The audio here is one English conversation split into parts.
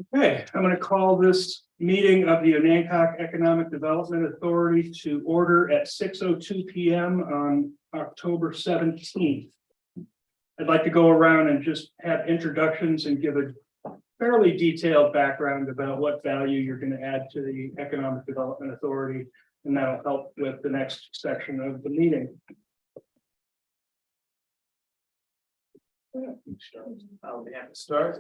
Okay, I'm going to call this meeting of the Onancock Economic Development Authority to order at 6:02 p.m. on October 17th. I'd like to go around and just have introductions and give a fairly detailed background about what value you're going to add to the Economic Development Authority, and that'll help with the next section of the meeting. I'll be happy to start.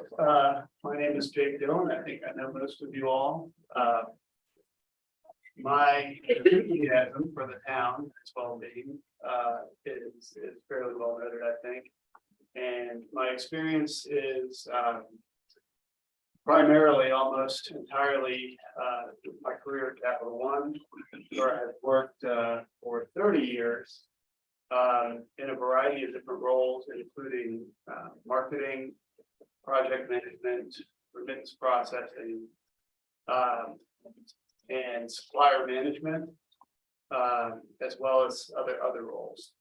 My name is Jake Dillon. I think I know most of you all. My enthusiasm for the town as well being is fairly well noted, I think. And my experience is primarily almost entirely my career at Capital One, where I've worked for 30 years. In a variety of different roles, including marketing, project management, remittance processing, and supplier management, as well as other roles.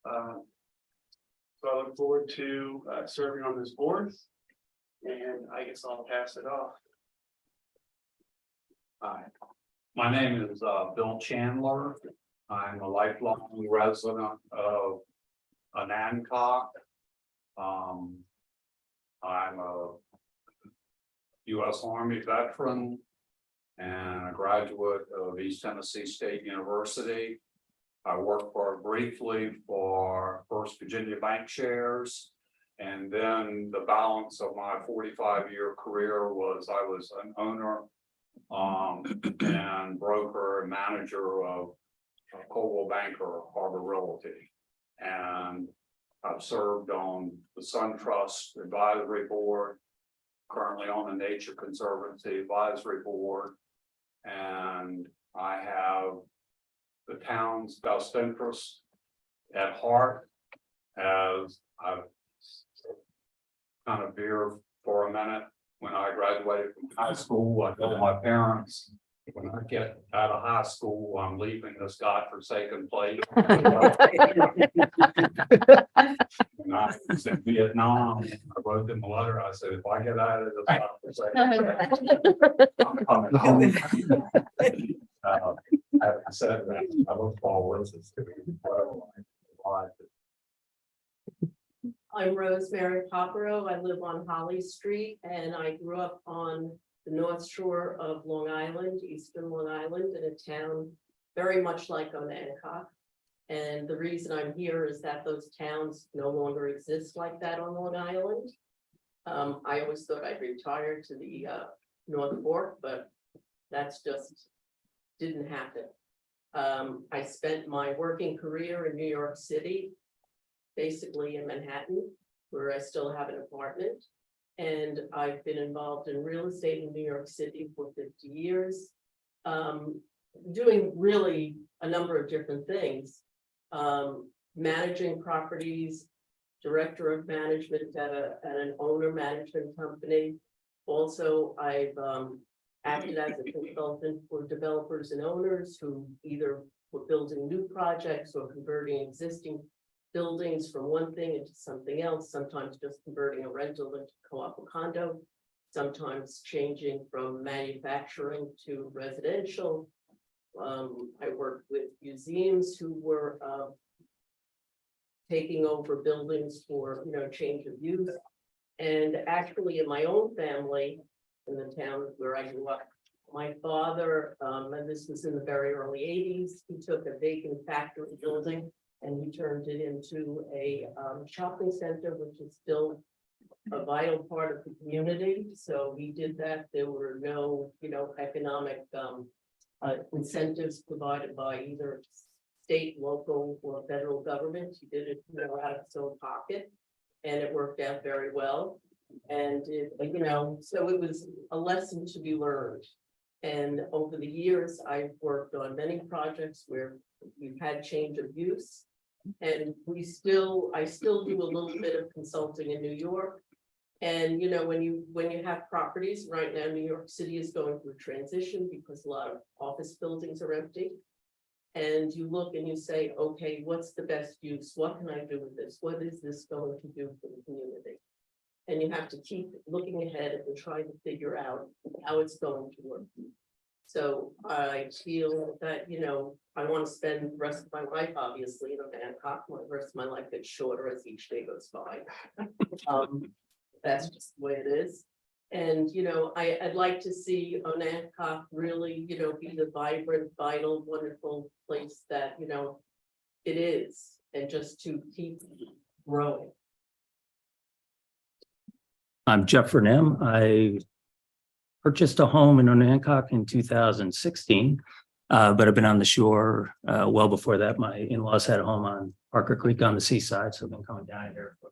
So I look forward to serving on this board, and I guess I'll pass it off. Hi, my name is Bill Chandler. I'm a lifelong resident of Onancock. I'm a U.S. Army veteran and a graduate of East Tennessee State University. I worked briefly for First Virginia Bank Shares, and then the balance of my 45-year career was I was an owner and broker and manager of Coldwell Banker Harbor Realty, and I've served on the SunTrust Advisory Board, currently on the Nature Conservancy Advisory Board, and I have the town's best interest at heart. As I've kind of veered for a minute, when I graduated from high school, I told my parents, when I get out of high school, I'm leaving this godforsaken place. When I was in Vietnam, I wrote them a letter. I said, if I get out of this godforsaken place, I'm coming home. I said that I look forward to incredible life. I'm Rosemary Popero. I live on Holly Street, and I grew up on the North Shore of Long Island, Eastern Long Island, in a town very much like Onancock. And the reason I'm here is that those towns no longer exist like that on Long Island. I always thought I'd retire to the North Fork, but that's just didn't happen. I spent my working career in New York City, basically in Manhattan, where I still have an apartment. And I've been involved in real estate in New York City for 50 years, doing really a number of different things, managing properties, director of management at an owner management company. Also, I've acted as a consultant for developers and owners who either were building new projects or converting existing buildings from one thing into something else, sometimes just converting a rental into co-op or condo, sometimes changing from manufacturing to residential. I worked with museums who were taking over buildings for change of use. And actually in my own family, in the town where I grew up, my father, and this was in the very early 80s, he took a vacant factory building and he turned it into a shopping center, which is still a vital part of the community. So he did that. There were no, economic incentives provided by either state, local, or federal government. He did it, out of his own pocket, and it worked out very well. And so it was a lesson to be learned. And over the years, I've worked on many projects where we've had change of use. And I still do a little bit of consulting in New York. And when you have properties right now, New York City is going through transition because a lot of office buildings are empty. And you look and you say, okay, what's the best use? What can I do with this? What is this going to do for the community? And you have to keep looking ahead and trying to figure out how it's going to work. So I feel that, I want to spend the rest of my life, obviously, in Onancock. The rest of my life gets shorter as each day goes by. That's just the way it is. And, I'd like to see Onancock really, be the vibrant, vital, wonderful place that, it is, and just to keep growing. I'm Jeff Vernem. I purchased a home in Onancock in 2016, but I've been on the shore well before that. My in-laws had a home on Parker Creek on the seaside, so I've been coming down here for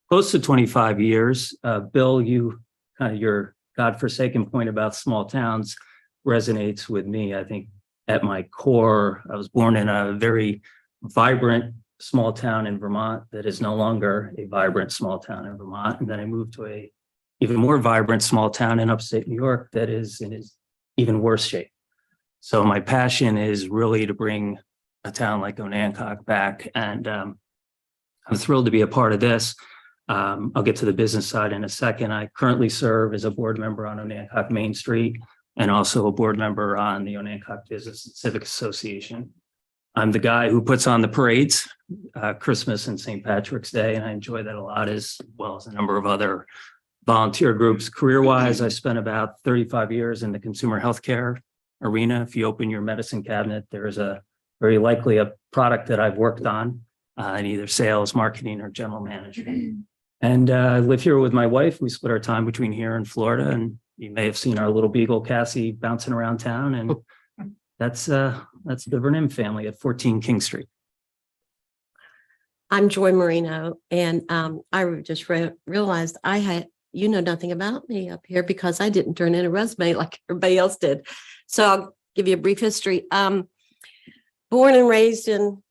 close to 25 years. Bill, your godforsaken point about small towns resonates with me. I think at my core, I was born in a very vibrant small town in Vermont that is no longer a vibrant small town in Vermont. And then I moved to a even more vibrant small town in upstate New York that is in even worse shape. So my passion is really to bring a town like Onancock back. And I'm thrilled to be a part of this. I'll get to the business side in a second. I currently serve as a board member on Onancock Main Street and also a board member on the Onancock Business and Civic Association. I'm the guy who puts on the parades, Christmas and St. Patrick's Day, and I enjoy that a lot, as well as a number of other volunteer groups. Career-wise, I spent about 35 years in the consumer healthcare arena. If you open your medicine cabinet, there is very likely a product that I've worked on in either sales, marketing, or general management. And I live here with my wife. We split our time between here and Florida, and you may have seen our little beagle, Cassie, bouncing around town, and that's the Vernem family at 14 King Street. I'm Joy Marino, and I just realized you know nothing about me up here because I didn't turn in a resume like everybody else did. So I'll give you a brief history. Born and raised in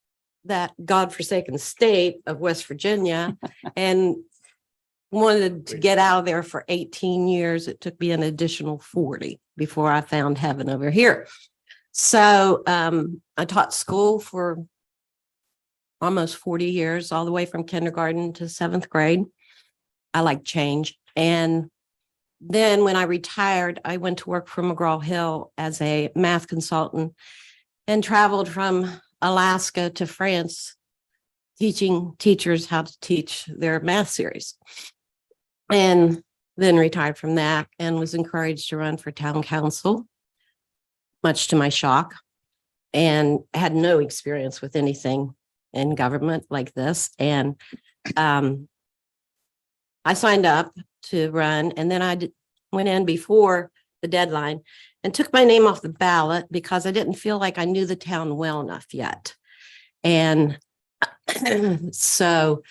that godforsaken state of West Virginia, and wanted to get out of there for 18 years. It took me an additional 40 before I found heaven over here. So I taught school for almost 40 years, all the way from kindergarten to 7th grade. I like change. And then when I retired, I went to work for McGraw-Hill as a math consultant and traveled from Alaska to France, teaching teachers how to teach their math series. And then retired from that and was encouraged to run for town council, much to my shock, and had no experience with anything in government like this. And I signed up to run, and then I went in before the deadline and took my name off the ballot because I didn't feel like I knew the town well enough yet. And so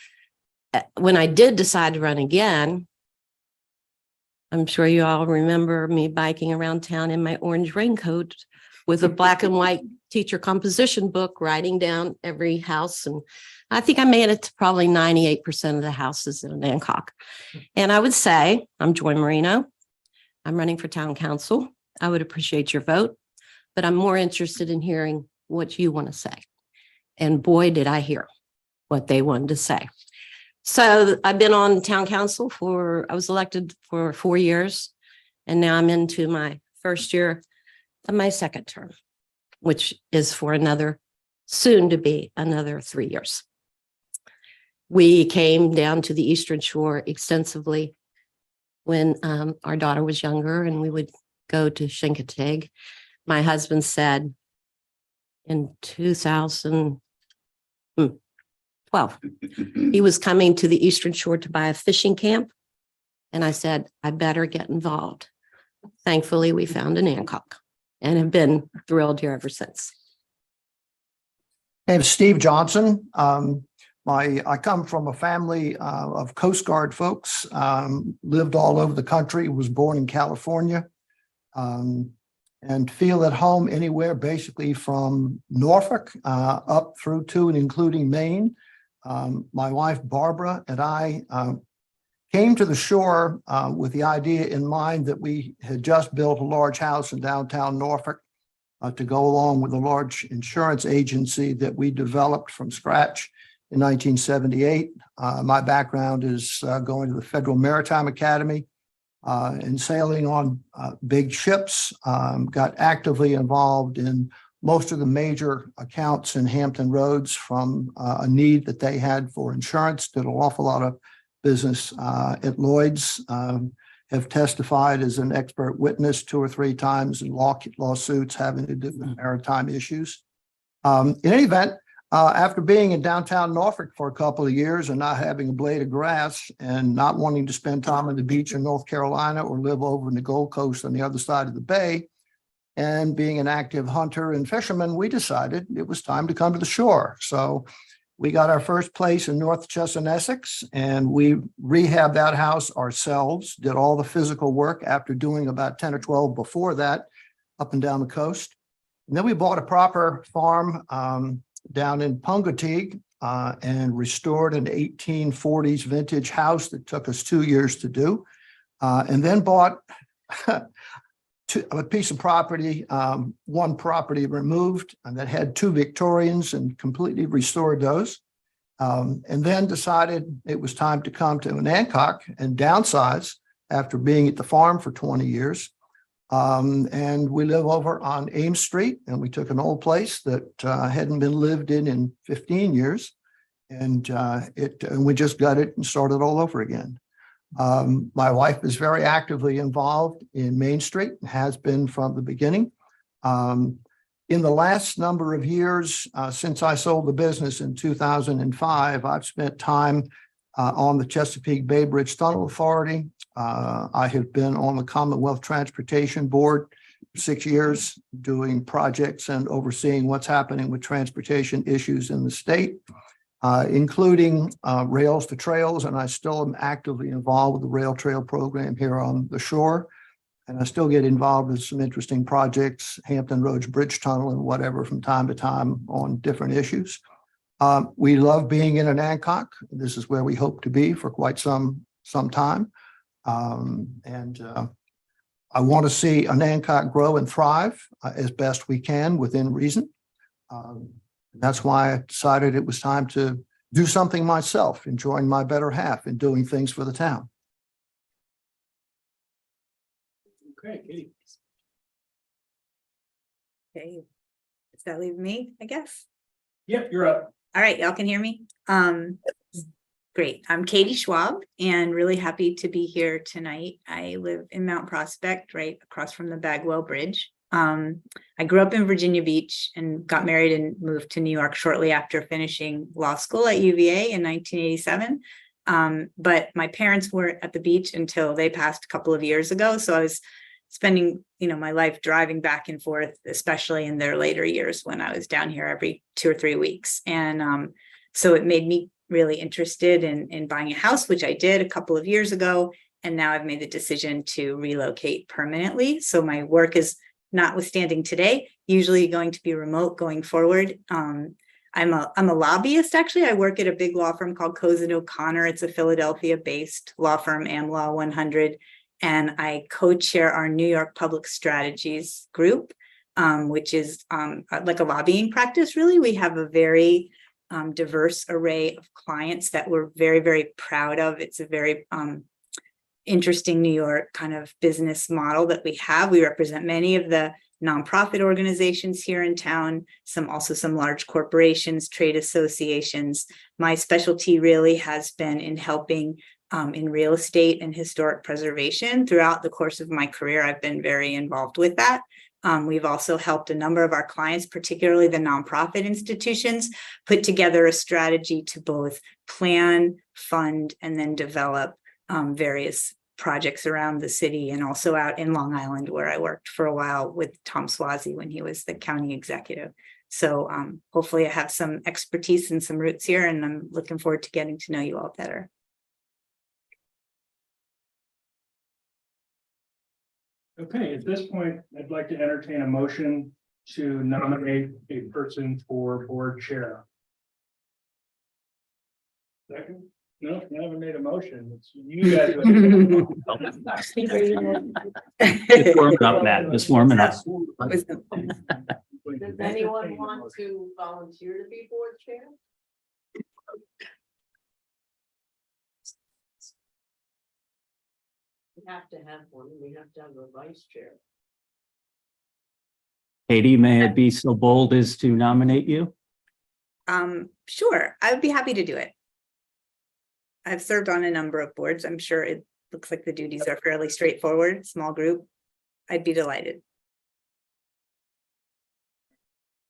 when I did decide to run again, I'm sure you all remember me biking around town in my orange raincoat with a black and white teacher composition book, writing down every house. And I think I made it to probably 98% of the houses in Onancock. And I would say, I'm Joy Marino. I'm running for town council. I would appreciate your vote, but I'm more interested in hearing what you want to say. And boy, did I hear what they wanted to say. So I've been on town council I was elected for 4 years, and now I'm into my first year of my second term, which is for soon to be another 3 years. We came down to the Eastern Shore extensively when our daughter was younger, and we would go to Chincoteague. My husband said in 2012, he was coming to the Eastern Shore to buy a fishing camp. And I said, I better get involved. Thankfully, we found Onancock and have been thrilled here ever since. I'm Steve Johnson. I come from a family of Coast Guard folks, lived all over the country, was born in California, and feel at home anywhere basically from Norfolk up through to and including Maine. My wife, Barbara, and I came to the shore with the idea in mind that we had just built a large house in downtown Norfolk to go along with a large insurance agency that we developed from scratch in 1978. My background is going to the Federal Maritime Academy and sailing on big ships. Got actively involved in most of the major accounts in Hampton Roads from a need that they had for insurance. Did an awful lot of business at Lloyd's. Have testified as an expert witness 2 or 3 times in lawsuits having to do with maritime issues. In any event, after being in downtown Norfolk for a couple of years and not having a blade of grass and not wanting to spend time on the beach in North Carolina or live over in the Gold Coast on the other side of the bay, and being an active hunter and fisherman, we decided it was time to come to the shore. So we got our first place in North Chesson, Essex, and we rehabbed that house ourselves, did all the physical work after doing about 10 or 12 before that up and down the coast. And then we bought a proper farm down in Pungateague and restored an 1840s vintage house that took us 2 years to do. And then bought a piece of property, one property removed, and that had 2 Victorians, and completely restored those. And then decided it was time to come to Onancock and downsize after being at the farm for 20 years. And we live over on Ames Street, and we took an old place that hadn't been lived in 15 years. And we just got it and started all over again. My wife is very actively involved in Main Street, has been from the beginning. In the last number of years, since I sold the business in 2005, I've spent time on the Chesapeake Bay Bridge Tunnel Authority. I have been on the Commonwealth Transportation Board for 6 years, doing projects and overseeing what's happening with transportation issues in the state. Including Rails to Trails, and I still am actively involved with the rail trail program here on the shore. And I still get involved with some interesting projects, Hampton Roads Bridge Tunnel and whatever from time to time on different issues. We love being in Onancock. This is where we hope to be for quite some time. I want to see Onancock grow and thrive as best we can within reason. That's why I decided it was time to do something myself and join my better half in doing things for the town. Okay, Katie. Okay, does that leave me, I guess? Yep, you're up. All right, y'all can hear me? Great. I'm Katie Schwab and really happy to be here tonight. I live in Mount Prospect, right across from the Bagwell Bridge. I grew up in Virginia Beach and got married and moved to New York shortly after finishing law school at UVA in 1987. But my parents weren't at the beach until they passed a couple of years ago. So I was spending, my life driving back and forth, especially in their later years when I was down here every 2 or 3 weeks. And so it made me really interested in buying a house, which I did a couple of years ago. And now I've made the decision to relocate permanently. So my work is, notwithstanding today, usually going to be remote going forward. I'm a lobbyist, actually. I work at a big law firm called Cozen O'Connor. It's a Philadelphia-based law firm, AmLaw 100. And I co-chair our New York Public Strategies group, which is like a lobbying practice, really. We have a very diverse array of clients that we're very, very proud of. It's a very interesting New York kind of business model that we have. We represent many of the nonprofit organizations here in town, also some large corporations, trade associations. My specialty really has been in helping in real estate and historic preservation. Throughout the course of my career, I've been very involved with that. We've also helped a number of our clients, particularly the nonprofit institutions, put together a strategy to both plan, fund, and then develop various projects around the city, and also out in Long Island, where I worked for a while with Tom Swazi when he was the county executive. So hopefully I have some expertise and some roots here, and I'm looking forward to getting to know you all better. Okay, at this point, I'd like to entertain a motion to nominate a person for board chair. Second? No, I haven't made a motion. It's you guys. Just warming up, Matt, just warming up. Does anyone want to volunteer to be board chair? have to have one, and we have to have a vice chair. Katie, may I be so bold as to nominate you? Sure, I would be happy to do it. I've served on a number of boards. I'm sure it looks like the duties are fairly straightforward, small group. I'd be delighted.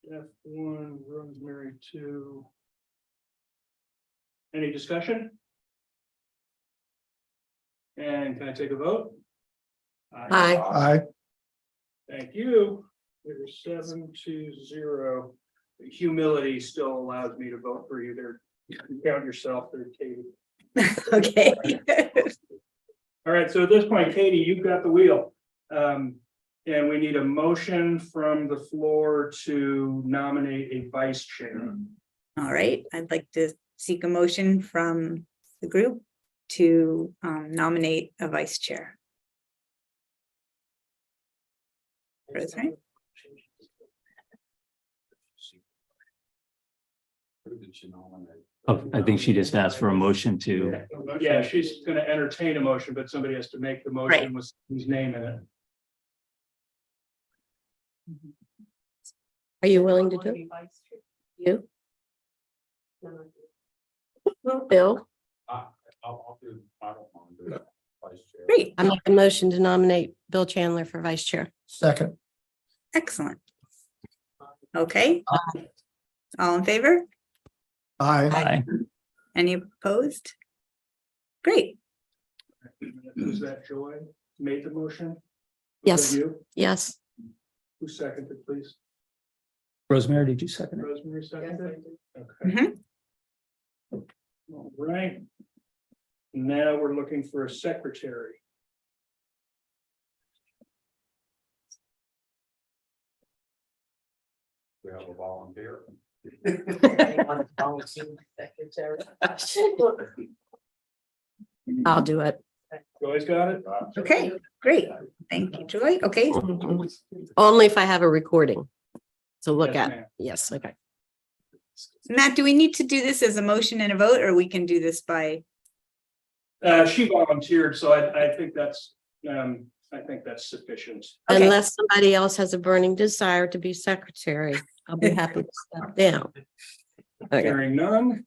F1, Rosemary 2. Any discussion? And can I take a vote? Aye. Aye. Thank you. There's 7-0. Humility still allows me to vote for you there. You can count yourself there, Katie. Okay. All right, so at this point, Katie, you've got the wheel. And we need a motion from the floor to nominate a vice chair. All right, I'd like to seek a motion from the group to nominate a vice chair. Rosemary? Oh, I think she just asked for a motion to, Yeah, she's gonna entertain a motion, but somebody has to make the motion with his name in it. Are you willing to do it? You? Bill, I'll do, I don't want to do that. Vice Chair. Great, I make a motion to nominate Bill Chandler for vice chair. Second. excellent. Okay. All in favor? Aye. aye. Any opposed? Great. Was that Joy made the motion? Was Yes. that you? Yes. Who seconded, please? Rosemary, did you second it? Rosemary seconded? Okay. Mhm. All right. Now we're looking for a secretary. We have a volunteer. I'll do it. Joy's got it? Okay, great. Thank you, Joy. Okay, Only if I have a recording. So look Yes, at, ma'am. yes, okay. Matt, do we need to do this as a motion and a vote, or we can do this by? She volunteered, so I think that's sufficient. Okay. Unless somebody else has a burning desire to be secretary, I'll be happy to step down. Okay. Hearing none.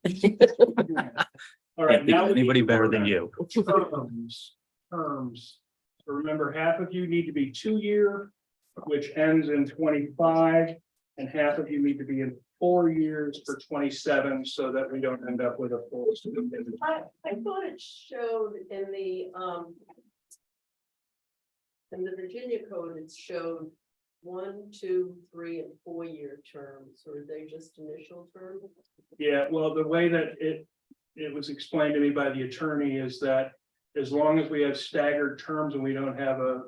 All right, Can't think now. of anybody better than you. Terms. So remember, half of you need to be 2-year, which ends in 25, and half of you need to be in 4 years for 27, so that we don't end up with a full. I thought it showed in the Virginia code, it showed 1, 2, 3, and 4-year terms, or are they just initial terms? Yeah, well, the way that it was explained to me by the attorney is that as long as we have staggered terms and we don't have a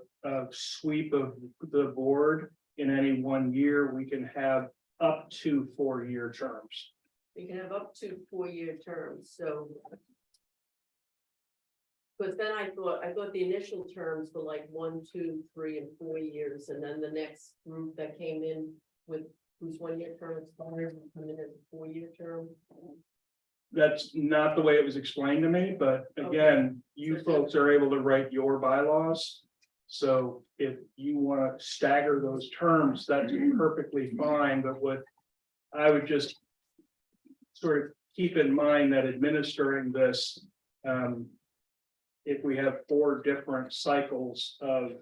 sweep of the board in any 1 year, we can have up to 4-year terms. You can have up to 4-year terms, so. But then I thought the initial terms were like 1, 2, 3, and 4 years, and then the next group that came in with whose 1-year term expired would come in as a 4-year term. That's not the way it was explained to me, but again, you folks are able to write your bylaws. So if you want to stagger those terms, that's perfectly fine, but what I would just sort of keep in mind that administering this, if we have 4 different cycles of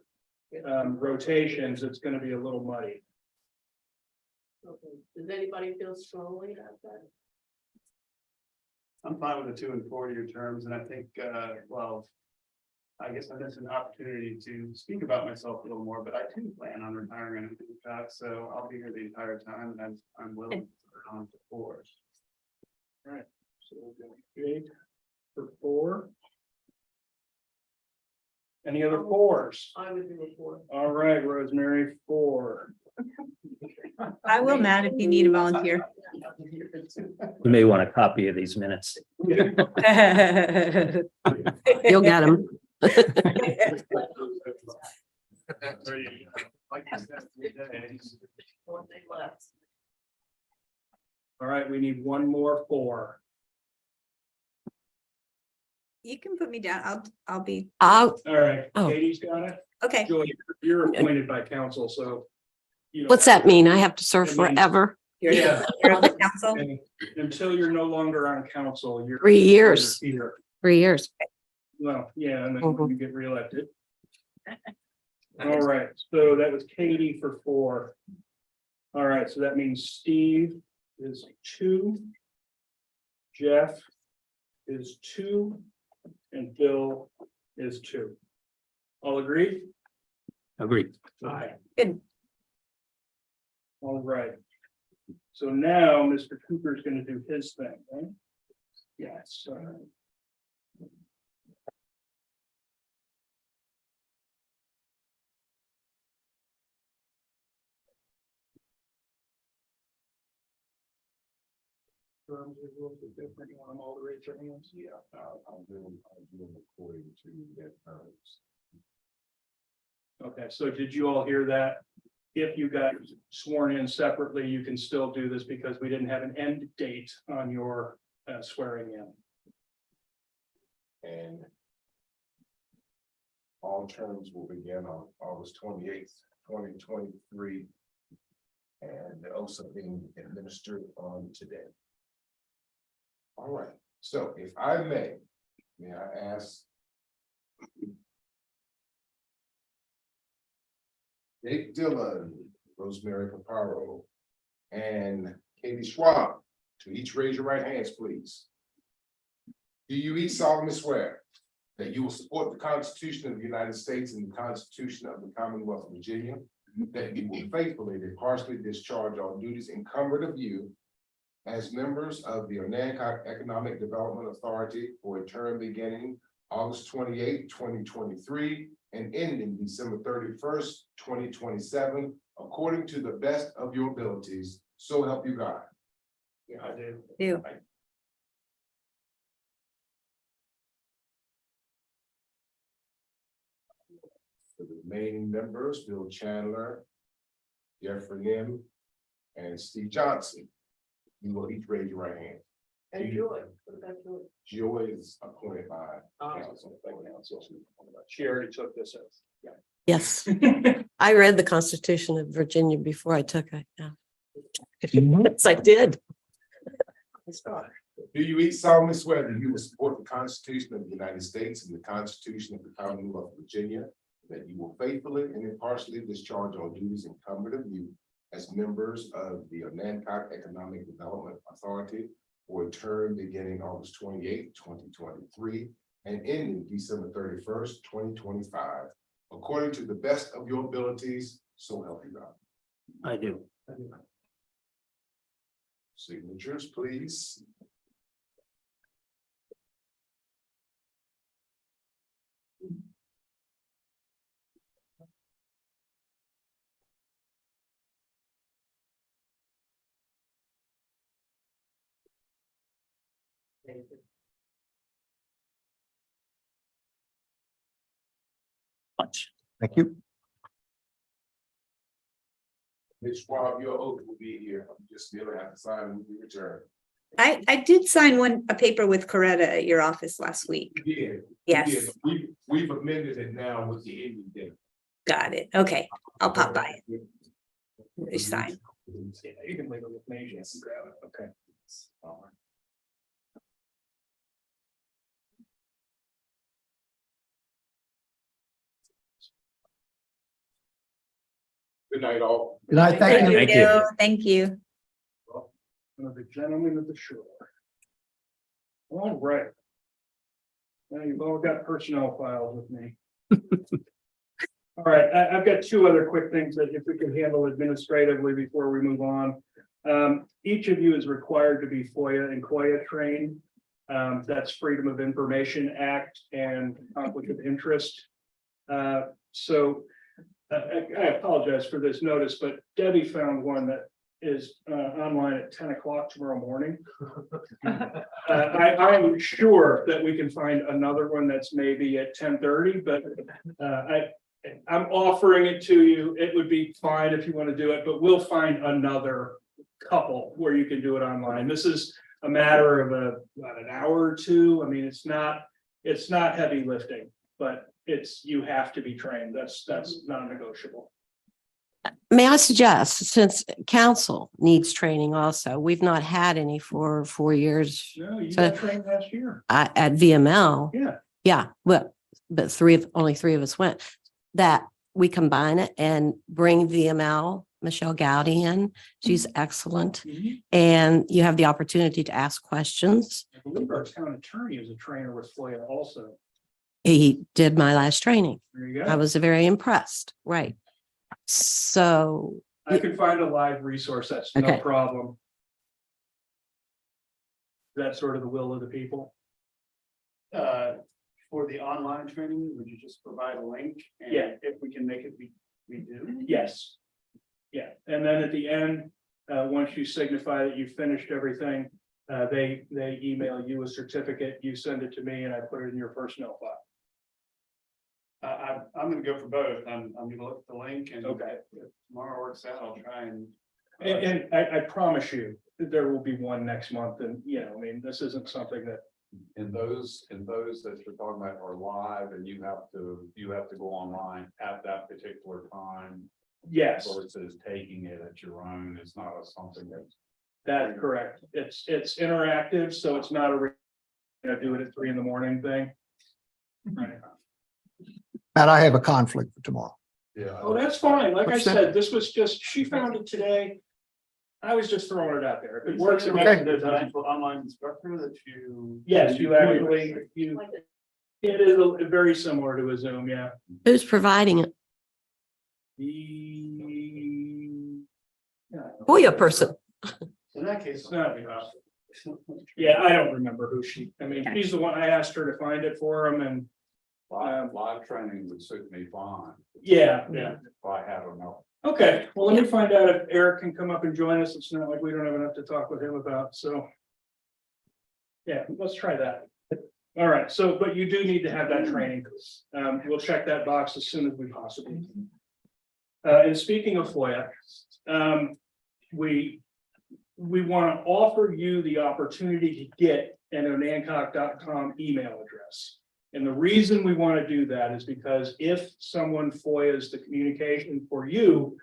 rotations, it's going to be a little muddy. Okay, does anybody feel strongly about that? I'm fine with the 2 and 4-year terms, and I think, well, I guess that's an opportunity to speak about myself a little more, but I too plan on retiring in Onancock, so I'll be here the entire time, and I'm willing to turn on to 4. All right, so we're going Jake for 4. Any other 4s? I would do a 4. All right, Rosemary, 4. I will, Matt, if you need a volunteer. You may want a copy of these minutes. You'll get them. One day left. All right, we need 1 more 4. You can put me down. I'll be, All right, Oh. Katie's got it. okay. Joy, you're appointed by council, so. you don't What's have that mean? I have to serve It means- forever? You're Yeah. the chair of the council. And until you're no longer on council, you're. 3 years. you're here. 3 years. Well, yeah, and then Mhm. you get reelected. All right, so that was Katie for 4. All right, so that means Steve is 2. Jeff is 2, and Bill is 2. All agreed? Agreed. Aye. Good. All right. So now Mr. Cooper's gonna do his thing, right? Yes. Terms of rules are different. You want them all to raise their hands? Yeah, I'll do them according to their terms. Okay, so did you all hear that? If you got sworn in separately, you can still do this because we didn't have an end date on your swearing in. And all terms will begin on August 28th, 2023. And they're also being administered on today. All right, so if I may I ask Jake Dillon, Rosemary Paparo, and Katie Schwab to each raise your right hands, please. Do you each solemnly swear that you will support the Constitution of the United States and the Constitution of the Commonwealth of Virginia, that you will faithfully and impartially discharge all duties incumbent of you as members of the Onancock Economic Development Authority for a term beginning August 28, 2023, and ending December 31st, 2027, according to the best of your abilities, so help you God? Yeah, I do. Do. For the remaining members, Bill Chandler, Jeffrey Lim, and Steve Johnson, you will each raise your right hand. And Joy, what about Joy? Joy is appointed by Oh. council. She already took this oath. Yeah. Yes. I read the Constitution of Virginia before I took it. Yeah. Yes, I did. Do you each solemnly swear that you will support the Constitution of the United States and the Constitution of the Commonwealth of Virginia, that you will faithfully and impartially discharge all duties incumbent of you as members of the Onancock Economic Development Authority for a term beginning August 28, 2023, and ending December 31st, 2025, according to the best of your abilities, so help you God? I do. Signatures, please. Much. Thank you. Ms. Schwab, your oath will be here. You just merely have to sign when you return. I did sign a paper with Coretta at your office last week. Yeah. Yes, We've amended it now with the ending date. got it. Okay, I'll pop by. Just sign. Yeah, you can leave it with me. Yes, grab it. Okay. All right. Good night, all. Good night. Thank you. Thank you. Bill. Thank you. The gentleman of the shore. All right. Now you've all got personnel files with me. All right, I've got 2 other quick things that if we can handle administratively before we move on. Each of you is required to be FOIA and COIA trained. That's Freedom of Information Act and conflict of interest. So I apologize for this notice, but Debbie found one that is online at 10 o'clock tomorrow morning. I'm sure that we can find another one that's maybe at 10:30, but I'm offering it to you. It would be fine if you want to do it, but we'll find another couple where you can do it online. This is a matter of about an hour or 2. I mean, it's not It's not heavy lifting, but you have to be trained. That's non-negotiable. May I suggest, since council needs training also, we've not had any for 4 years No, you So- got trained last year. at VML. Yeah. Yeah, but only three of us went, that we combine it and bring VML, Michelle Gowdy in. She's excellent. And you have the opportunity to ask questions. I believe our town attorney is a trainer with FOIA also. He did my last training. There you I go. was very impressed, right? So, I can find a live resource. That's no Okay. problem. That's sort of the will of the people. For the online training, would you just provide a link? And Yeah. if we can make it, we do. Yes. Yeah, and then at the end, once you signify that you finished everything, they email you a certificate, you send it to me and I put it in your personnel file. I'm gonna go for both. I'm gonna look at the link and. Okay. If tomorrow works out, I'll try and. And I promise you that there will be one next month and, I mean, this isn't something that, And those that you're talking about are live and you have to go online at that particular time. yes, Versus taking it at your own. It's not something that's. that's correct. It's interactive, so it's not do it at 3 a.m. thing. Right. Matt, I have a conflict for tomorrow. Yeah. Oh, that's fine. Like I What's that? said, this was just, she found it today. I was just throwing it out there. If it works, it Okay. makes a There's an difference. actual online instructor that you. Yes, you actually, it is very similar to a Zoom, yeah. who's providing it? FOIA person. In that case. It's not me. Yeah, I don't remember who she's the one, I asked her to find it for him and, Live training would suit me fine. yeah. If I had enough. Okay, well, let me find out if Eric can come up and join us. It's not like we don't have enough to talk with him about, so. Yeah, let's try that. All right, so, but you do need to have that training. We'll check that box as soon as we possibly can. And speaking of FOIA, we want to offer you the opportunity to get an onancock.com email address. And the reason we want to do that is because if someone FOIAs the communication for you,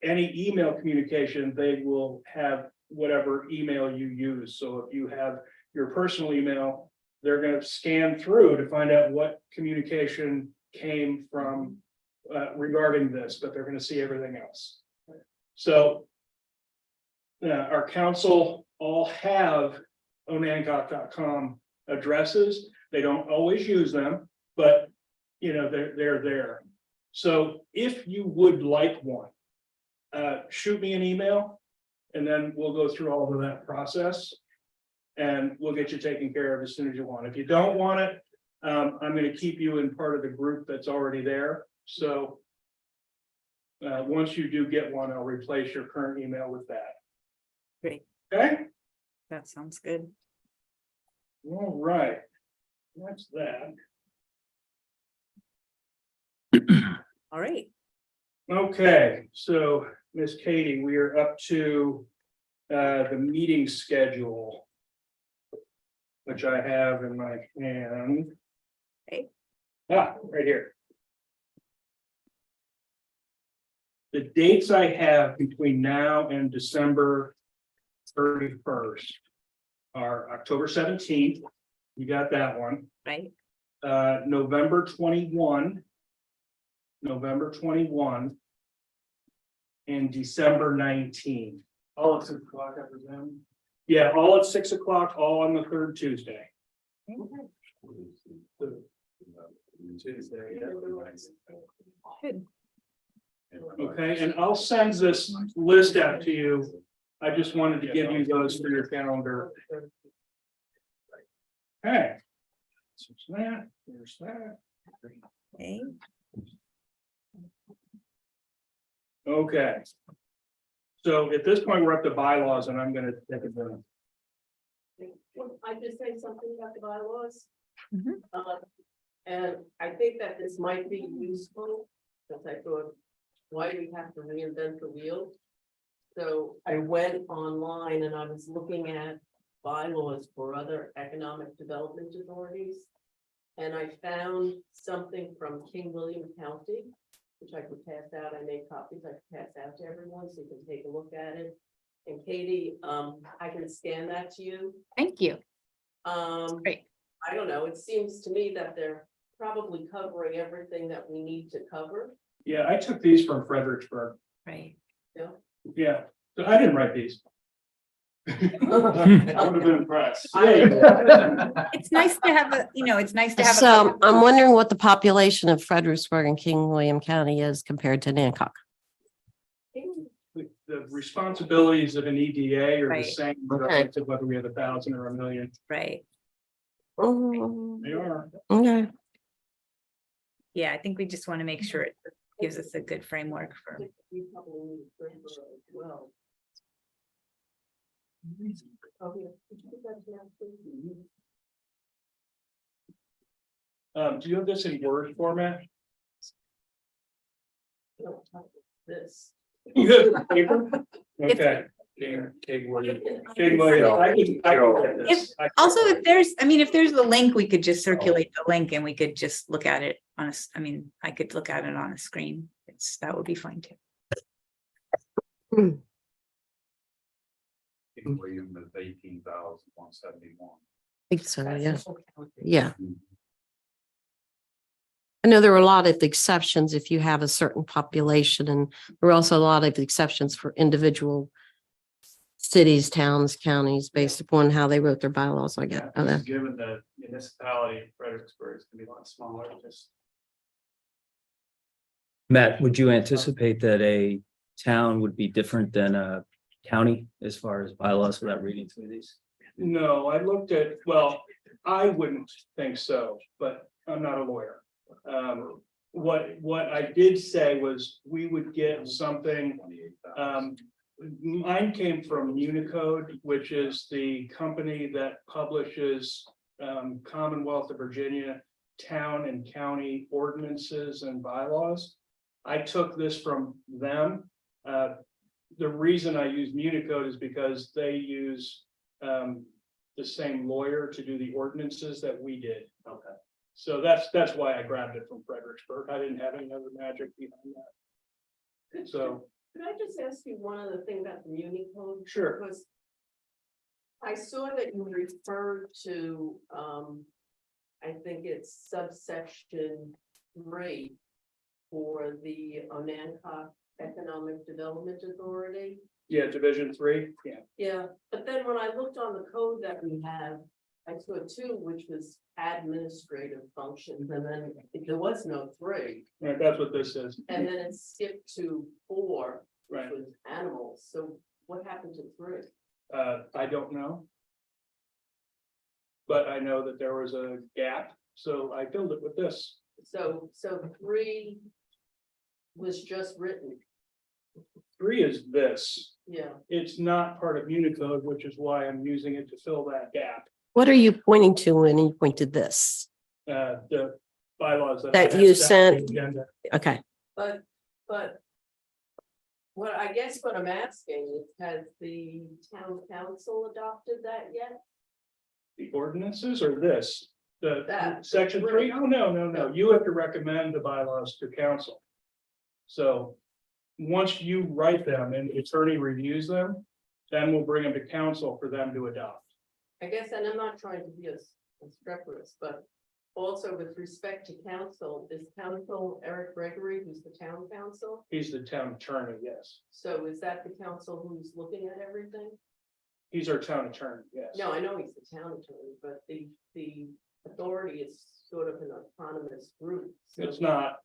any email communication, they will have whatever email you use. So if you have your personal email, they're going to scan through to find out what communication came from regarding this, but they're going to see everything else. So our council all have onancock.com addresses. They don't always use them, but they're there. So if you would like one, shoot me an email and then we'll go through all of that process and we'll get you taken care of as soon as you want. If you don't want it, I'm going to keep you in part of the group that's already there. So once you do get one, I'll replace your current email with that. Great. Okay. That sounds good. All right. That's that. All right. Okay, so Miss Katie, we are up to the meeting schedule, which I have in my hand. Okay. Right here. The dates I have between now and December 31st are October 17th. You got that one. Right. November 21. And December 19. All at 6 o'clock, I presume. Yeah, all at 6 o'clock, all on the third Tuesday. Good. Okay, and I'll send this list out to you. I just wanted to give you those for your calendar. Okay. So there's that. Okay. Okay. So at this point, we're up to bylaws and I'm gonna take it down. I just say something about the bylaws. Mhm. And I think that this might be useful, because I thought, why do we have to reinvent the wheel? So I went online and I was looking at bylaws for other economic development authorities. And I found something from King William County, which I could pass out. I made copies. I could pass out to everyone so you can take a look at it. And Katie, I can scan that to you. Thank you. Great. I don't know. It seems to me that they're probably covering everything that we need to cover. Yeah, I took these from Fredericksburg. Right. Yeah, so I didn't write these. I would have been impressed. It's nice to have a, it's nice to have. So I'm wondering what the population of Fredericksburg and King William County is compared to Onancock. The responsibilities of an EDA are the Right. same, Okay. regardless of whether we have 1,000 or 1,000,000. Right. Oh, They are. okay. Yeah, I think we just want to make sure it gives us a good framework for. We probably need a framework as well. Oh, yeah. Could you put that down, please? Do you have this in Word format? No, this. You have paper? Okay. King William. I can get this. Also, if there's the link, we could just circulate the link and we could just look at it on a, I could look at it on a screen. That would be fine too. King William is 18,171. I think so, yeah. Yeah. I know there were a lot of exceptions if you have a certain population, and there were also a lot of exceptions for individual cities, towns, counties, based upon how they wrote their bylaws, I guess. Given the municipality, Fredericksburg is gonna be a lot smaller, just. Matt, would you anticipate that a town would be different than a county as far as bylaws without reading through these? No, I looked at, well, I wouldn't think so, but I'm not a lawyer. What I did say was we would get something, mine came from Unicode, which is the company that publishes Commonwealth of Virginia town and county ordinances and bylaws. I took this from them. The reason I use Unicode is because they use the same lawyer to do the ordinances that we did. Okay. So that's why I grabbed it from Fredericksburg. I didn't have any other magic behind that. So. Could I just ask you one other thing about the Muni code? Sure. Because I saw that you referred to, I think it's subsection 3 for the Onancock Economic Development Authority. Yeah, Division 3, yeah. Yeah, but then when I looked on the code that we have, I saw 2, which was administrative functions, and then there was no 3. Right, that's what this is. And then it skipped to 4, which Right. was animals. So what happened to 3? I don't know. But I know that there was a gap, so I filled it with this. So 3 was just written, 3 is this. yeah. It's not part of Unicode, which is why I'm using it to fill that gap. What are you pointing to when you point to this? The bylaws That I you passed out on the sent- agenda. Okay, But what I guess what I'm asking is, has the town council adopted that yet? The ordinances or this? The That. section 3? Oh, no. You have to recommend the bylaws to council. So once you write them and the attorney reviews them, then we'll bring them to council for them to adopt. I guess, and I'm not trying to be as strenuous, but also with respect to council, is council Eric Gregory, who's the town council? He's the town attorney, yes. So is that the council who's looking at everything? He's our town attorney, yes. No, I know he's the town attorney, but the authority is sort of an autonomous group. So It's not,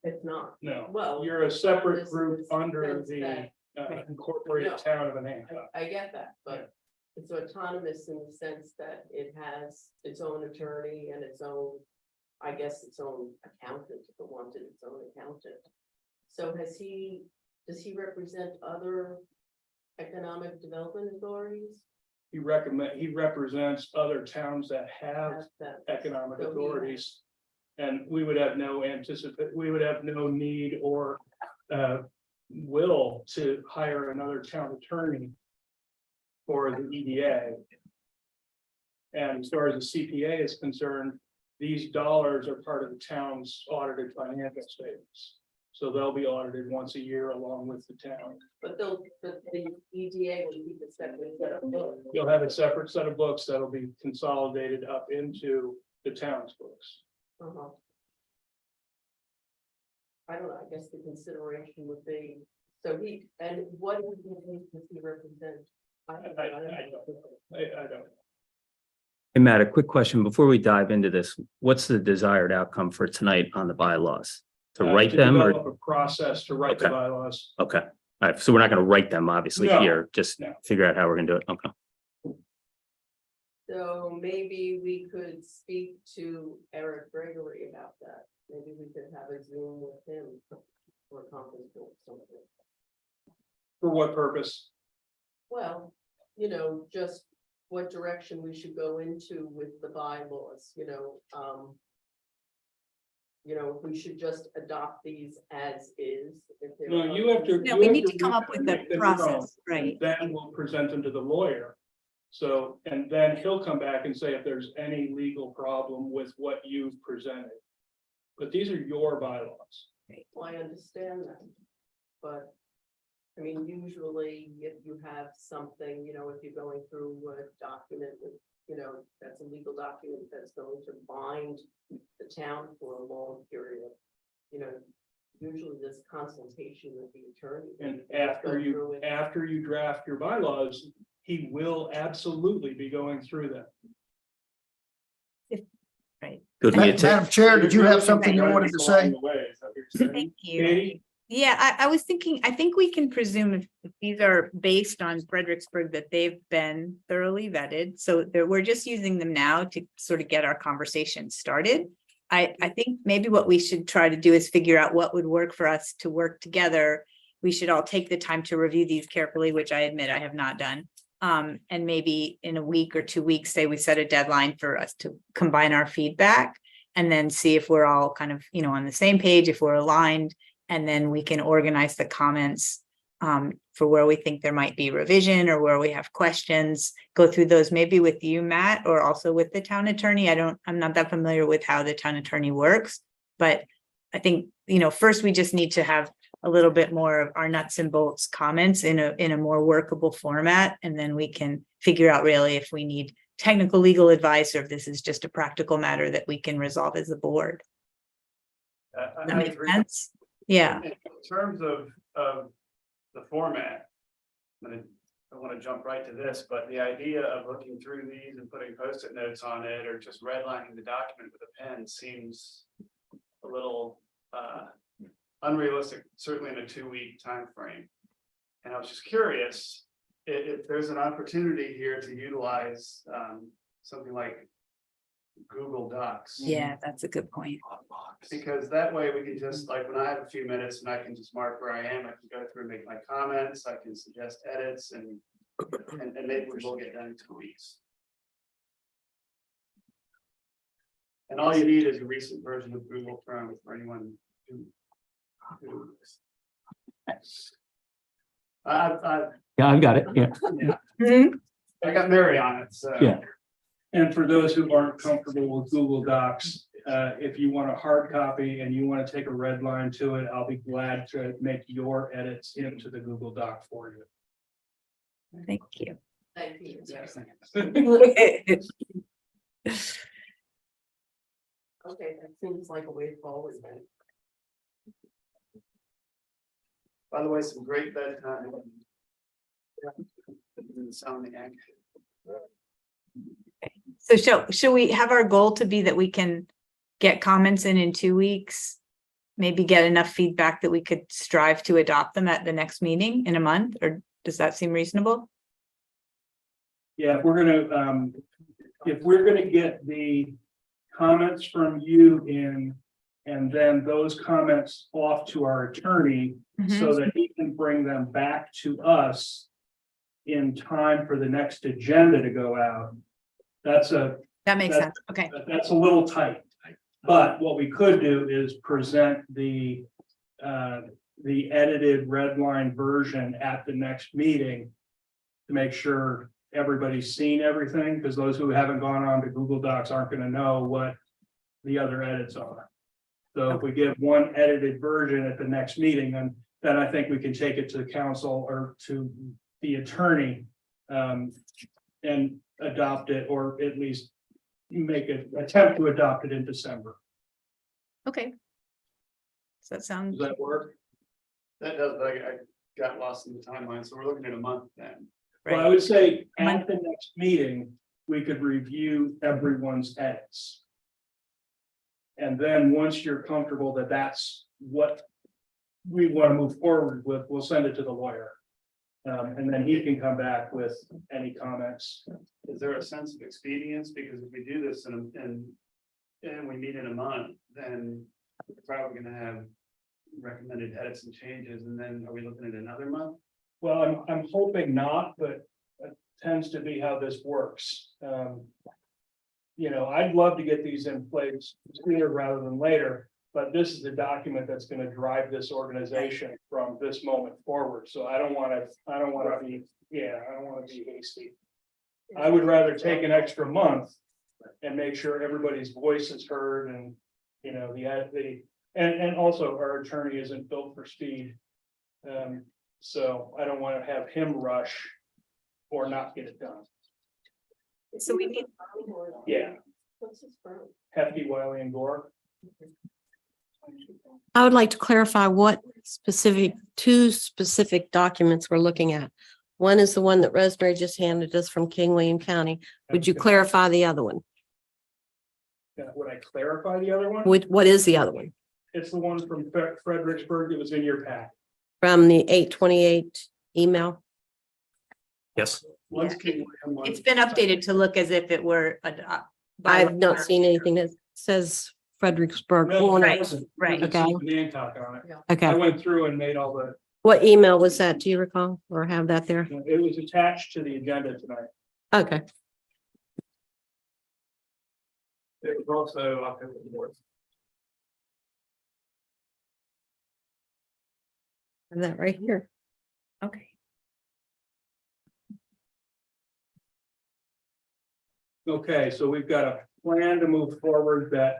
It's not. no. Well. You're a separate this group is under sense the that- incorporated No. town of Onancock. I get that, but it's autonomous in the sense that it has its own attorney and its own, I guess, its own accountant, if it wanted its own accountant. So does he represent other economic development authorities? He represents other towns that have Has that- economic So he- authorities. And we would have no need or will to hire another town attorney for the EDA. And as far as the CPA is concerned, these dollars are part of the town's audited financial statements. So they'll be audited once a year along with the town. But the EDA will keep a separate set of books. You'll have a separate set of books that'll be consolidated up into the town's books. Uh-huh. I don't know, I guess the consideration would be, so and what does he represent? I don't. Hey, Matt, a quick question before we dive into this. What's the desired outcome for tonight on the bylaws? To write them or, develop a process to write the Okay. bylaws. okay, all right, so we're not gonna write them obviously No, here, just no. figure out how we're gonna do it, okay. So maybe we could speak to Eric Gregory about that. Maybe we could have a Zoom with him or a conference call or something. For what purpose? Well, just what direction we should go into with the bylaws, if we should just adopt these as is. If they're No, you have to. No, you we have need to come up with make a them process, your own, right? and then we'll present them to the lawyer. So, and then he'll come back and say if there's any legal problem with what you've presented. But these are your bylaws. Well, I understand that, but. I mean, usually if you have something, if you're going through a document with, that's a legal document that's going to bind the town for a long period. Usually this consultation with the attorney. And Let's go through it. after you draft your bylaws, he will absolutely be going through them. Good, me a Madam Chair, did you have something you wanted to say? Along the way, is that what you're saying? Thank you. Katie? Yeah, I was thinking, I think we can presume if these are based on Fredericksburg, that they've been thoroughly vetted. So we're just using them now to sort of get our conversation started. I think maybe what we should try to do is figure out what would work for us to work together. We should all take the time to review these carefully, which I admit I have not done. And maybe in a week or 2 weeks, say we set a deadline for us to combine our feedback and then see if we're all kind of, on the same page, if we're aligned. And then we can organize the comments for where we think there might be revision or where we have questions, go through those maybe with you, Matt, or also with the town attorney. I'm not that familiar with how the town attorney works, but I think, first we just need to have a little bit more of our nuts and bolts comments in a more workable format. And then we can figure out really if we need technical legal advice or if this is just a practical matter that we can resolve as a board. Does that make sense? Yeah. In terms of the format, I want to jump right to this, but the idea of looking through these and putting post-it notes on it or just redlining the document with a pen seems a little unrealistic, certainly in a 2-week time frame. And I was just curious if there's an opportunity here to utilize something like Google Docs. Yeah, that's a good point. Because that way we can just, like, when I have a few minutes and I can just mark where I am, I can go through and make my comments, I can suggest edits and maybe we'll get done in 2 weeks. And all you need is a recent version of Google Chrome for anyone who. Yeah, I've got it, yeah. I got Mary on it, so. Yeah. And for those who aren't comfortable with Google Docs, if you want a hard copy and you want to take a red line to it, I'll be glad to make your edits into the Google Doc for you. Thank you. Thank you. Okay, that seems like a way forward then. By the way, some great bedtime. Sounding act. So shall we have our goal to be that we can get comments in 2 weeks? Maybe get enough feedback that we could strive to adopt them at the next meeting in a month, or does that seem reasonable? Yeah, if we're gonna get the comments from you in, and then those comments off to our attorney so that he can bring them back to us in time for the next agenda to go out. That makes sense. Okay. That's a little tight, but what we could do is present the edited red line version at the next meeting to make sure everybody's seen everything, because those who haven't gone on to Google Docs aren't going to know what the other edits are. So if we give one edited version at the next meeting, then I think we can take it to the council or to the attorney. And adopt it, or at least make an attempt to adopt it in December. Okay. Does that sound? Does that work? That does, I got lost in the timeline, so we're looking at a month then. Well, I Right? would say at the next meeting, we could review everyone's edits. And then once you're comfortable that that's what we want to move forward with, we'll send it to the lawyer. And then he can come back with any comments. Is there a sense of expedience? Because if we do this and we meet in a month, then we're probably gonna have recommended edits and changes, and then are we looking at another month? Well, I'm hoping not, but it tends to be how this works. I'd love to get these in place sooner rather than later, but this is the document that's going to drive this organization from this moment forward. So I don't want to be hasty. I would rather take an extra month and make sure everybody's voice is heard and, and also our attorney isn't built for speed. So I don't want to have him rush or not get it done. So we need, Yeah, What's his firm? Hefty, Wiley and Gore. I would like to clarify what two specific documents we're looking at. One is the one that Rosemary just handed us from King William County. Would you clarify the other one? Would I clarify the other one? What is the other one? It's the one from Fredericksburg that was in your pack. From the 8/28 email? Yes. One's King William, one's- it's been updated to look as if it were by I've not seen anything that says Fredericksburg. No, on it it. wasn't. Right. It's Okay. Onancock on it. I Okay. went through and made all the, What email was that? Do you recall or have that there? it was attached to the agenda tonight. Okay. It was also October 4th. I have that right here. Okay. Okay, so we've got a plan to move forward that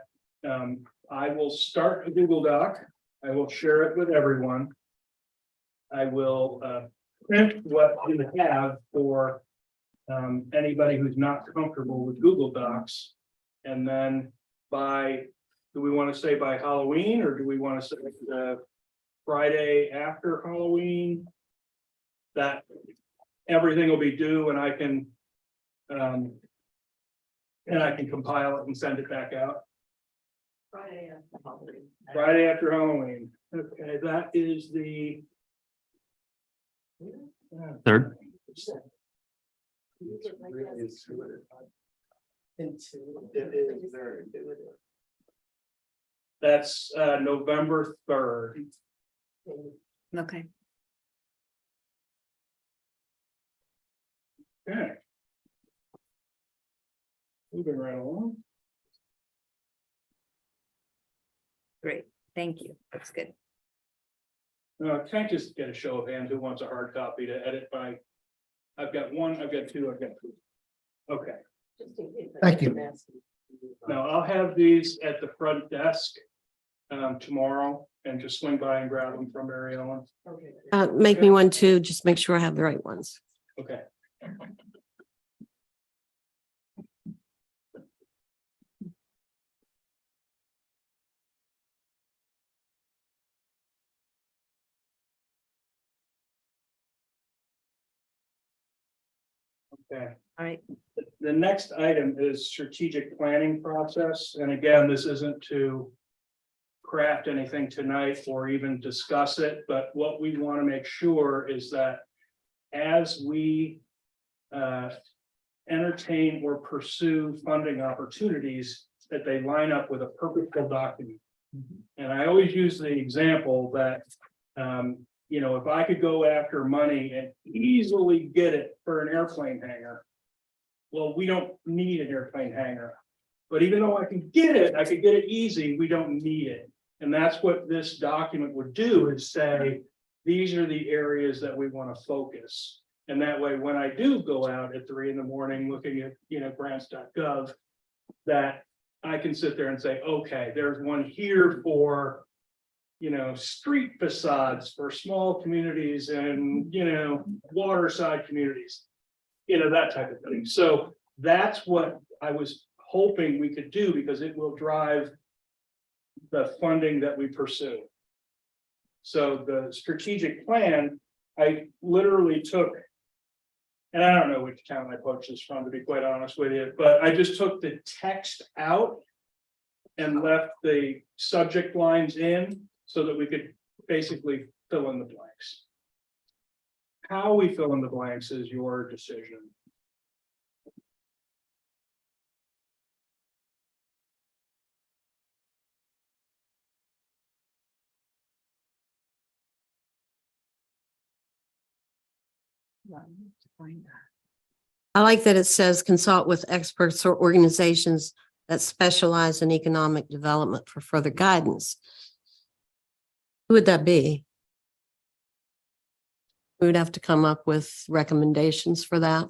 I will start a Google Doc. I will share it with everyone. I will print what we have for anybody who's not comfortable with Google Docs. And then do we want to say by Halloween, or do we want to say Friday after Halloween? That everything will be due and I can compile it and send it back out. Friday after Halloween. Friday after Halloween. Okay, that is the. Third. That's November 3rd. Okay. Okay. Moving right along. Great. Thank you. That's good. Can't just get a show of hands who wants a hard copy to edit by. I've got one, I've got two, I've got three. Okay, Just in case I Thank you. can ask you. now I'll have these at the front desk tomorrow and just swing by and grab them from Mary Ellen. Okay. Make me one too. Just make sure I have the right ones. Okay. Okay. All right. The next item is strategic planning process, and again, this isn't to craft anything tonight or even discuss it, but what we want to make sure is that as we entertain or pursue funding opportunities, that they line up with a purposeful document. And I always use the example that, if I could go after money and easily get it for an airplane hangar. Well, we don't need an airplane hangar. But even though I can get it easy, we don't need it. And that's what this document would do, is say, these are the areas that we want to focus. And that way, when I do go out at 3 a.m. looking at, grants.gov, that I can sit there and say, okay, there's one here for, street facades for small communities and, waterside communities. That type of thing. So that's what I was hoping we could do because it will drive the funding that we pursue. So the strategic plan, I literally took, and I don't know which town I poached this from, to be quite honest with you, but I just took the text out and left the subject lines in so that we could basically fill in the blanks. How we fill in the blanks is your decision. I like that it says consult with experts or organizations that specialize in economic development for further guidance. Who would that be? We would have to come up with recommendations for that.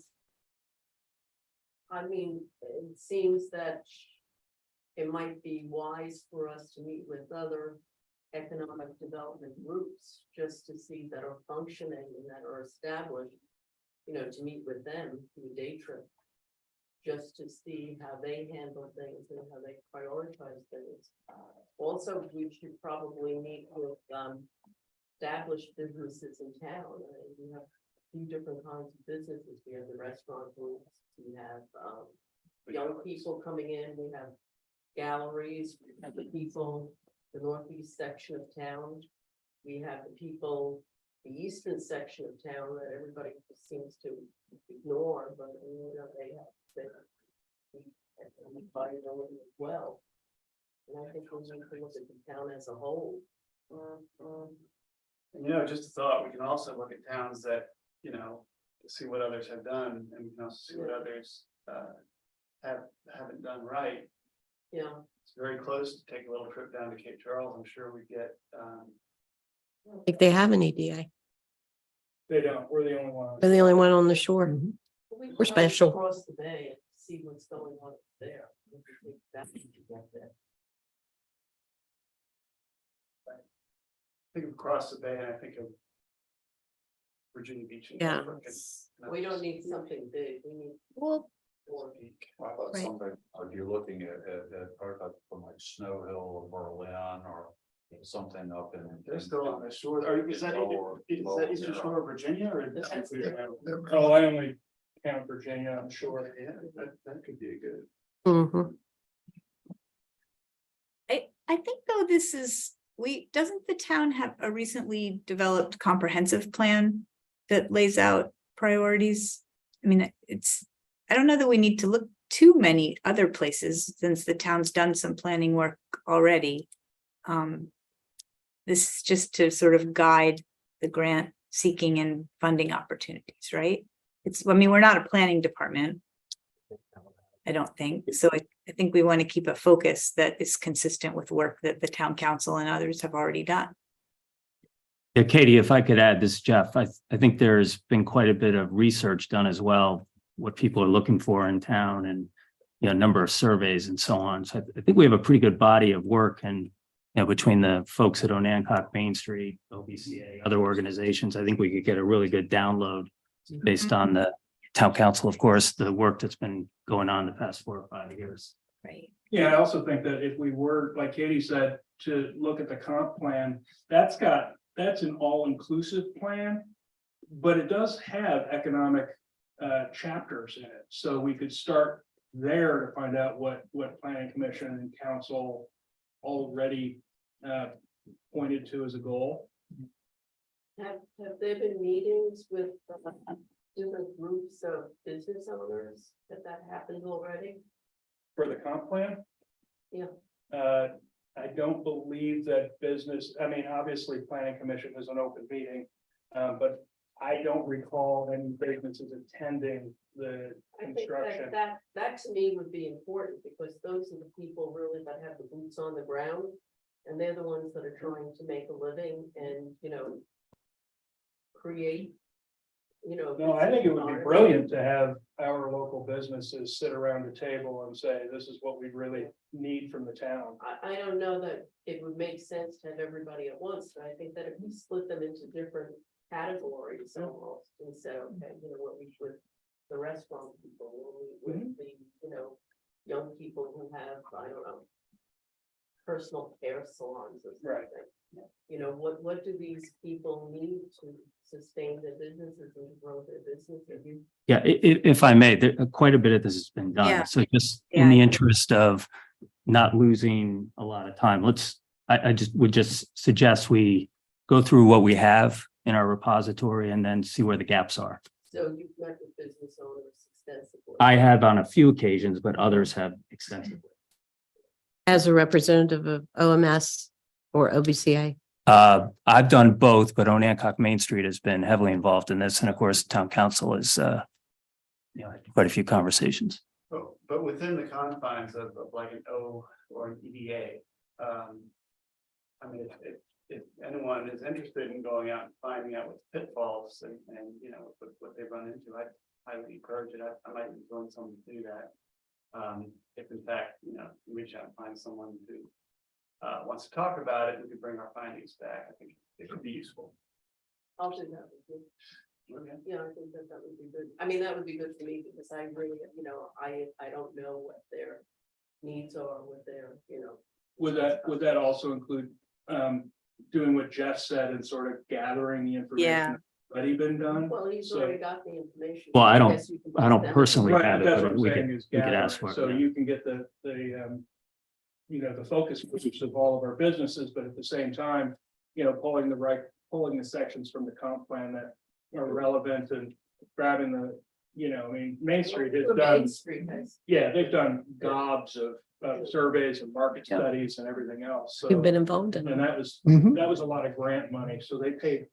I mean, it seems that it might be wise for us to meet with other economic development groups just to see that are functioning and that are established, to meet with them through a day trip, just to see how they handle things and how they prioritize things. Also, we should probably meet with established businesses in town. We have a few different kinds of businesses. We have the restaurant groups, we have young people coming in, we have galleries, we have the people, the northeast section of town. We have the people, the eastern section of town that everybody seems to ignore, but they invite them as well. And I think we need to look at the town as a whole. Just a thought, we can also look at towns that, see what others have done, and we can also see what others haven't done right. Yeah, It's very close to take a little trip down to Cape Charles. I'm sure we get I think they have an EDA. They don't, we're the only one. They're the only one on the shore. we We're special. across the bay and see what's going on there. think of across the bay, and I think of Virginia Beach. And Yeah. Norfolk, and We don't need something big, we need Well, more. I thought Right. something, are you looking at part of from like Snow Hill or Berlin or something up in? They're still on the shore. Is that Eastern Shore of Virginia or? Oh, I only count Virginia, I'm sure. Yeah, that could be a good. mhm. I think though doesn't the town have a recently developed comprehensive plan that lays out priorities? I mean, I don't know that we need to look too many other places since the town's done some planning work already. This is just to sort of guide the grant seeking and funding opportunities, right? We're not a planning department. I don't think so. I think we want to keep a focus that is consistent with work that the town council and others have already done. Yeah, Katie, if I could add this, Jeff, I think there's been quite a bit of research done as well, what people are looking for in town and, a number of surveys and so on. So I think we have a pretty good body of work and, between the folks at Onancock, Main Street, OBCA, other organizations, I think we could get a really good download based on the town council, of course, the work that's been going on the past 4 or 5 years. Right. Yeah, I also think that if we were, like Katie said, to look at the comp plan, that's an all-inclusive plan. But it does have economic chapters in it, so we could start there to find out what planning commission and council already pointed to as a goal. Have there been meetings with different groups of business owners that happened already? For the comp plan? Yeah. I don't believe that obviously planning commission is an open meeting, but I don't recall any businesses attending the I think construction. that to me would be important because those are the people really that have the boots on the ground. And they're the ones that are trying to make a living and, create you know. No, I think it would be brilliant to have our local businesses sit around the table and say, this is what we really need from the town. I don't know that it would make sense to have everybody at once, but I think that if we split them into different categories almost, and said, okay, you know, what we with the restaurant people, what we with the, you know, young people who have, I don't know, personal care salons or Right. something. You know, what do these people need to sustain their businesses and grow their businesses? Yeah, if I may, there, quite a bit of this has been done. Yeah. So just Yeah, in I the think- interest of not losing a lot of time, I just would just suggest we go through what we have in our repository and then see where the gaps are. So you've met with business owners extensively. I have on a few occasions, but others have extensively. As a representative of OMS or OBCA. I've done both, but Onancock Main Street has been heavily involved in this. And of course, town council is, quite a few conversations. But within the confines of like an O or an EDA, I mean, if anyone is interested in going out and finding out what pitfalls and you know, what they run into, I highly encourage it. I might be doing something to do that. If in fact, you know, you reach out and find someone who wants to talk about it, we could bring our findings back. I think it could be useful. I'll do that with you. Okay. Yeah, I think that would be good. I mean, that would be good for me because I really, you know, I don't know what their needs are, what their, you know. Would that also include doing what Jeff said and sort of gathering the information Yeah. that's already been done? Well, he's So- already got the information. Well, I don't- guess you can I don't send it. personally Right, have it, that's but what I'm we saying could- is we could gather ask it, for it, so yeah. you can get the you know, the focus groups of all of our businesses, but at the same time, you know, pulling the sections from the comp plan that are relevant and grabbing the, you know, I mean, Main Street has For done, Main Street has. yeah, they've done gobs of surveys and market Yeah. studies and everything else, so. You've been involved in. And it. that was a lot of grant money, so they paid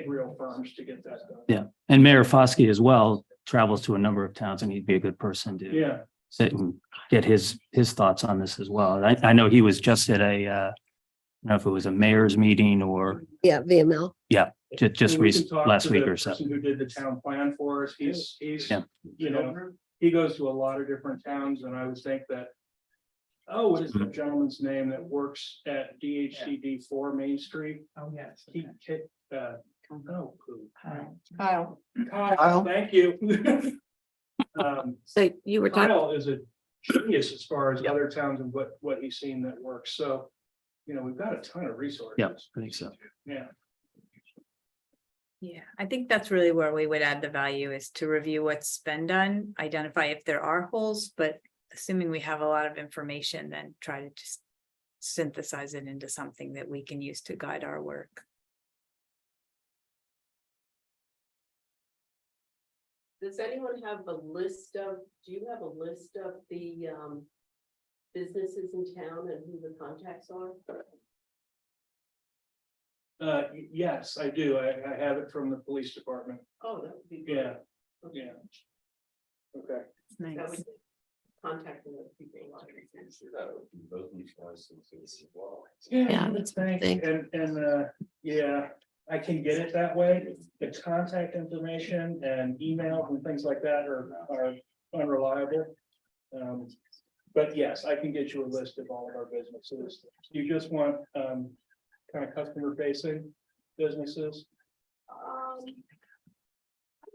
real firms to get that done. Yeah. And Mayor Foskey as well travels to a number of towns and he'd be a good person to Yeah, sit and get his thoughts on this as well. I know he was just at a, I don't know if it was a mayor's meeting or Yeah, VML. just And we can talk last to week the or so. person who did the town plan for us, he's, Yeah. you know, he goes to a lot of different towns, and I would think that. Oh, what is the gentleman's name that works at DHCD 4 Main Street? Oh, yes. He kicked, oh, who? Kyle. Kyle, thank you. So you were talking, Kyle is a genius as far as other towns and what he's seen that works, so, you know, we've got a ton of resources. Yeah, I think so. Yeah, Yeah, I think that's really where we would add the value is to review what's been done, identify if there are holes, but assuming we have a lot of information, then try to just synthesize it into something that we can use to guide our work. Does anyone have a list of, do you have a list of the businesses in town and who the contacts are? yes, I do, I have it from the police department, Oh, that would be. good. yeah, yeah. Okay. That Nice. would be contacting those people. Yeah, that's what I think. And, yeah, I can get it that way. The contact information and email and things like that are unreliable. But yes, I can get you a list of all of our businesses. You just want, kind of customer facing businesses? I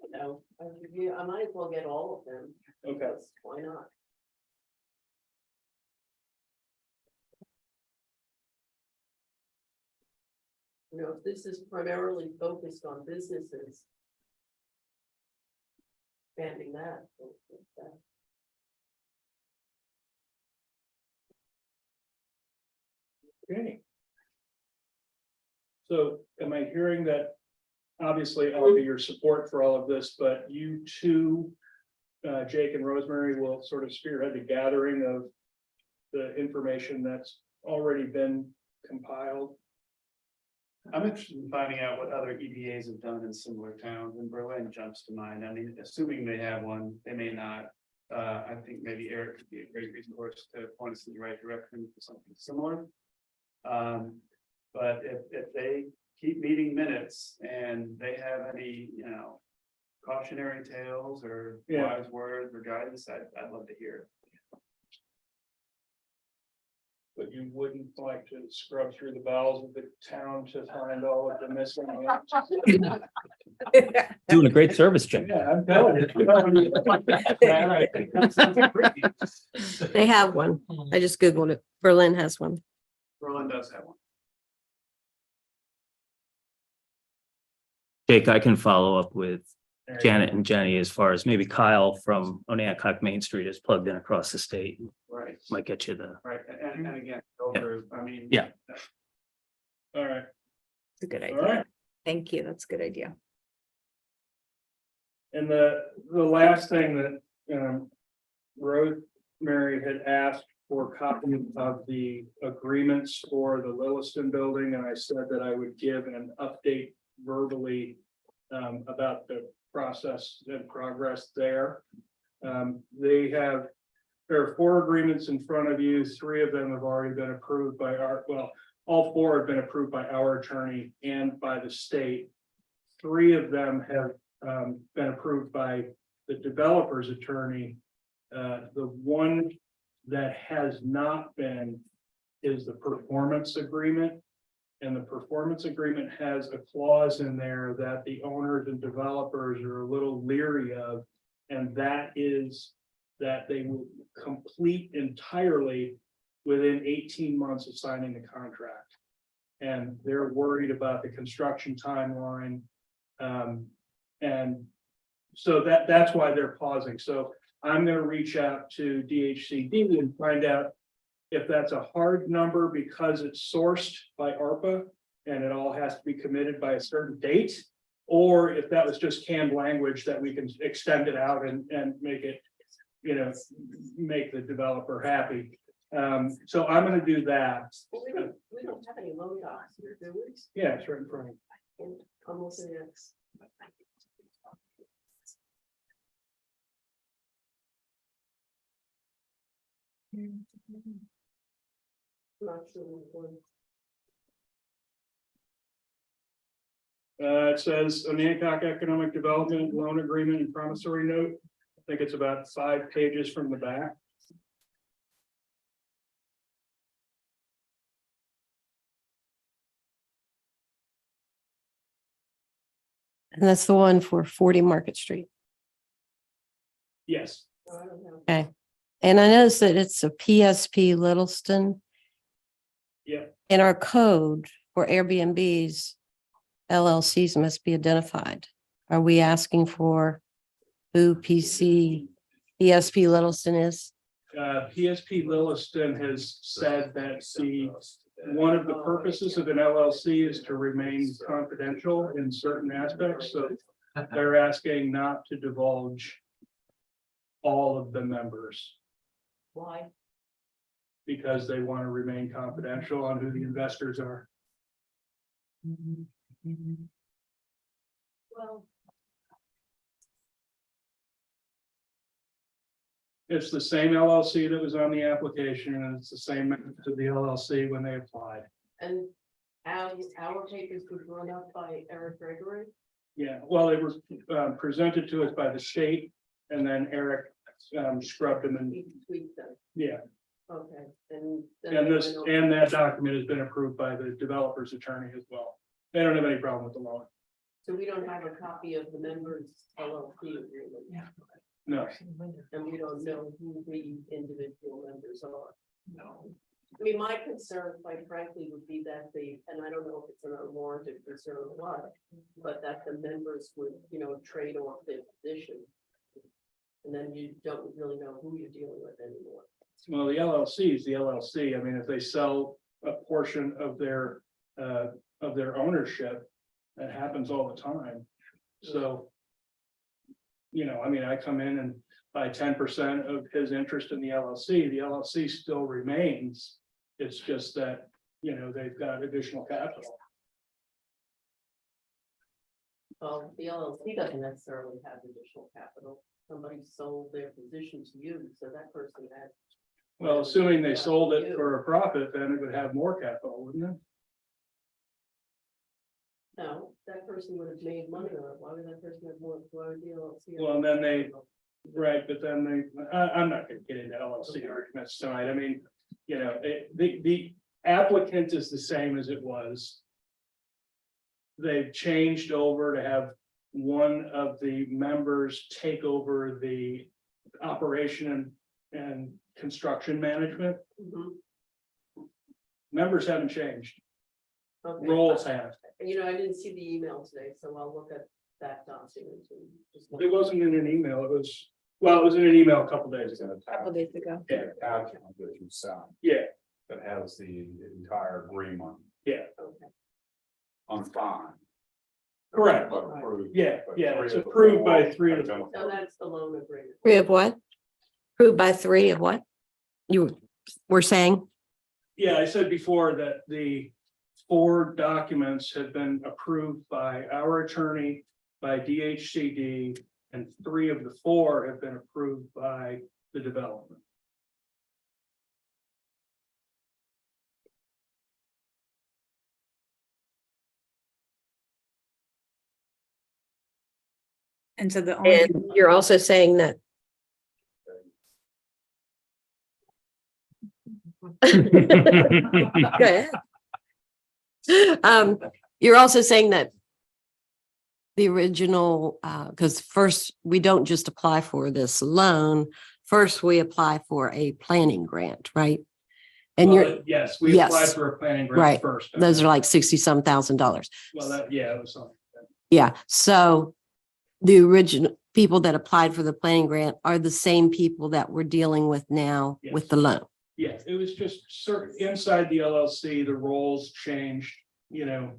don't know, I might as well get all of them. Okay, because why not? You know, if this is primarily focused on businesses. Expanding that. okay. So am I hearing that? Obviously, I'll be your support for all of this, but you two, Jake and Rosemary, will sort of spearhead the gathering of the information that's already been compiled. I'm interested in finding out what other EDAs have done in similar towns, and Berlin jumps to mind. I mean, assuming they have one, they may not. I think maybe Eric could be a great resource to point us in the right direction for something similar. But if they keep meeting minutes and they have any, you know, cautionary tales or Yeah. wise words or guidance, I'd love to hear. But you wouldn't like to scrub through the bowels of the town to find all of the missing. Doing a great service, Jim. Yeah, I'm telling you. Man, I think that sounds great. They have one. I just Googled it. Berlin has one. Berlin does have one. Jake, I can follow up with There you Janet go. and Jenny as far as maybe Kyle from Onancock Main Street is plugged in across the state. Right, Might get you the, right. And again, over, I mean. Yeah. All right, It's a good all idea. right. Thank you. That's a good idea. And the last thing that, Rosemary had asked for a copy of the agreements for the Lilliston building, and I said that I would give an update verbally about the process and progress there. There are 4 agreements in front of you. 3 of them have already been approved by all 4 have been approved by our attorney and by the state. 3 of them have been approved by the developer's attorney. The one that has not been is the performance agreement. And the performance agreement has a clause in there that the owners and developers are a little leery of. And that is that they will complete entirely within 18 months of signing the contract. And they're worried about the construction timeline. And so that's why they're pausing. So I'm gonna reach out to DHCD and find out if that's a hard number because it's sourced by ARPA and it all has to be committed by a certain date, or if that was just canned language that we can extend it out and make it, make the developer happy. So I'm gonna do that. Well, we don't have any loan docs here, do we? Yeah, it's right in front of you. And I'm looking at. Not sure which one. It says Onancock Economic Development Loan Agreement and Promissory Note. I think it's about 5 pages from the back. And that's the one for 40 Market Street. Yes, No, I don't have. Okay. And I noticed that it's a PSP Littleston. yeah, In our code for Airbnbs, LLCs must be identified. Are we asking for who PSP Littleston is? PSP Lilliston has said that one of the purposes of an LLC is to remain confidential in certain aspects, so they're asking not to divulge all of the members Why? because they want to remain confidential on who the investors are. Well, It's the same LLC that was on the application, and it's the same members of the LLC when they applied. and our papers were drawn up by Eric Gregory. Yeah, well, they were presented to us by the state, and then Eric scrubbed them and, He tweaked them. yeah. Okay, and. then And they this, went over- and that document has been approved by the developer's attorney as well. They don't have any problem with the loan. So we don't have a copy of the members LLC agreement. No, And we don't know who the individual members are. No. I mean, my concern, quite frankly, would be that and I don't know if it's an unwarranted concern or what, but that the members would, trade off their position. And then you don't really know who you're dealing with anymore. well, the LLC is the LLC. I mean, if they sell a portion of their ownership, that happens all the time. So, I mean, I come in and buy 10% of his interest in the LLC still remains. It's just that, they've got additional capital. Well, the LLC doesn't necessarily have additional capital. Somebody sold their position to you, so that person had. Well, assuming they sold it for a profit, then it would have more capital, wouldn't it? No, that person would have made money on it. Why would that person have more, why would the LLC? Well, and then they- Right, but then I'm not gonna get into LLC arguments tonight. I mean, you know, the applicant is the same as it was. They've changed over to have one of the members take over the operation and construction management. Mhm. Members haven't changed, Okay. roles have. You know, I didn't see the email today, so I'll look at that document and just. It wasn't in an email, it was in an email a couple days ago. Couple days ago. Yeah, Document that you signed yeah, that has the entire agreement yeah, Okay. on fine. correct. But approved. Yeah, but yeah, three it's of the approved four by 3 of have the been So that's the loan agreement. Three of what? Approved by three of what? You were saying? Yeah, I said before that the 4 documents have been approved by our attorney, by DHCD, and 3 of the 4 have been approved by the development. And so the only, And you're also saying that. Go ahead. You're also saying that the original, because first, we don't just apply for this loan. First, we apply for a planning grant, right? And you're, Yes, we applied Yes. for a planning Right. grant first. those are like 60-some thousand dollars. Well, that, yeah, it was something. Yeah, so the original people that applied for the planning grant are the same people that we're dealing with now with Yes. the loan. Yeah, it was just certain, inside the LLC, the roles changed, you know,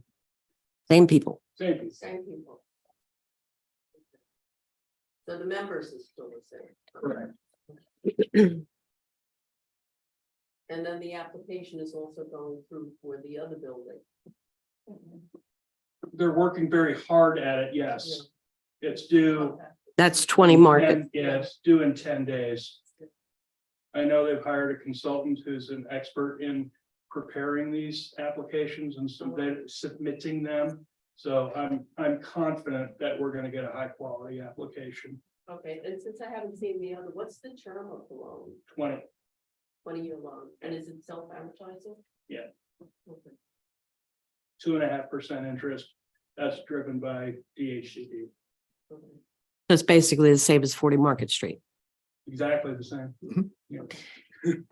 Same people. same piece. Same people. So the members is still the same. Correct. And then the application is also going through for the other building. They're working very hard at it, yes. It's due. Okay. That's 20 market. Yes, due in 10 days. I know they've hired a consultant who's an expert in preparing these applications and submitting them. So I'm confident that we're gonna get a high quality application. Okay, and since I haven't seen the other, what's the term of the loan? 20, 20-year loan, and is it self-amortizing? Yeah. Okay. 2.5% interest. That's driven by DHCD. Okay. That's basically the same as 40 Market Street. Exactly the same. Yeah.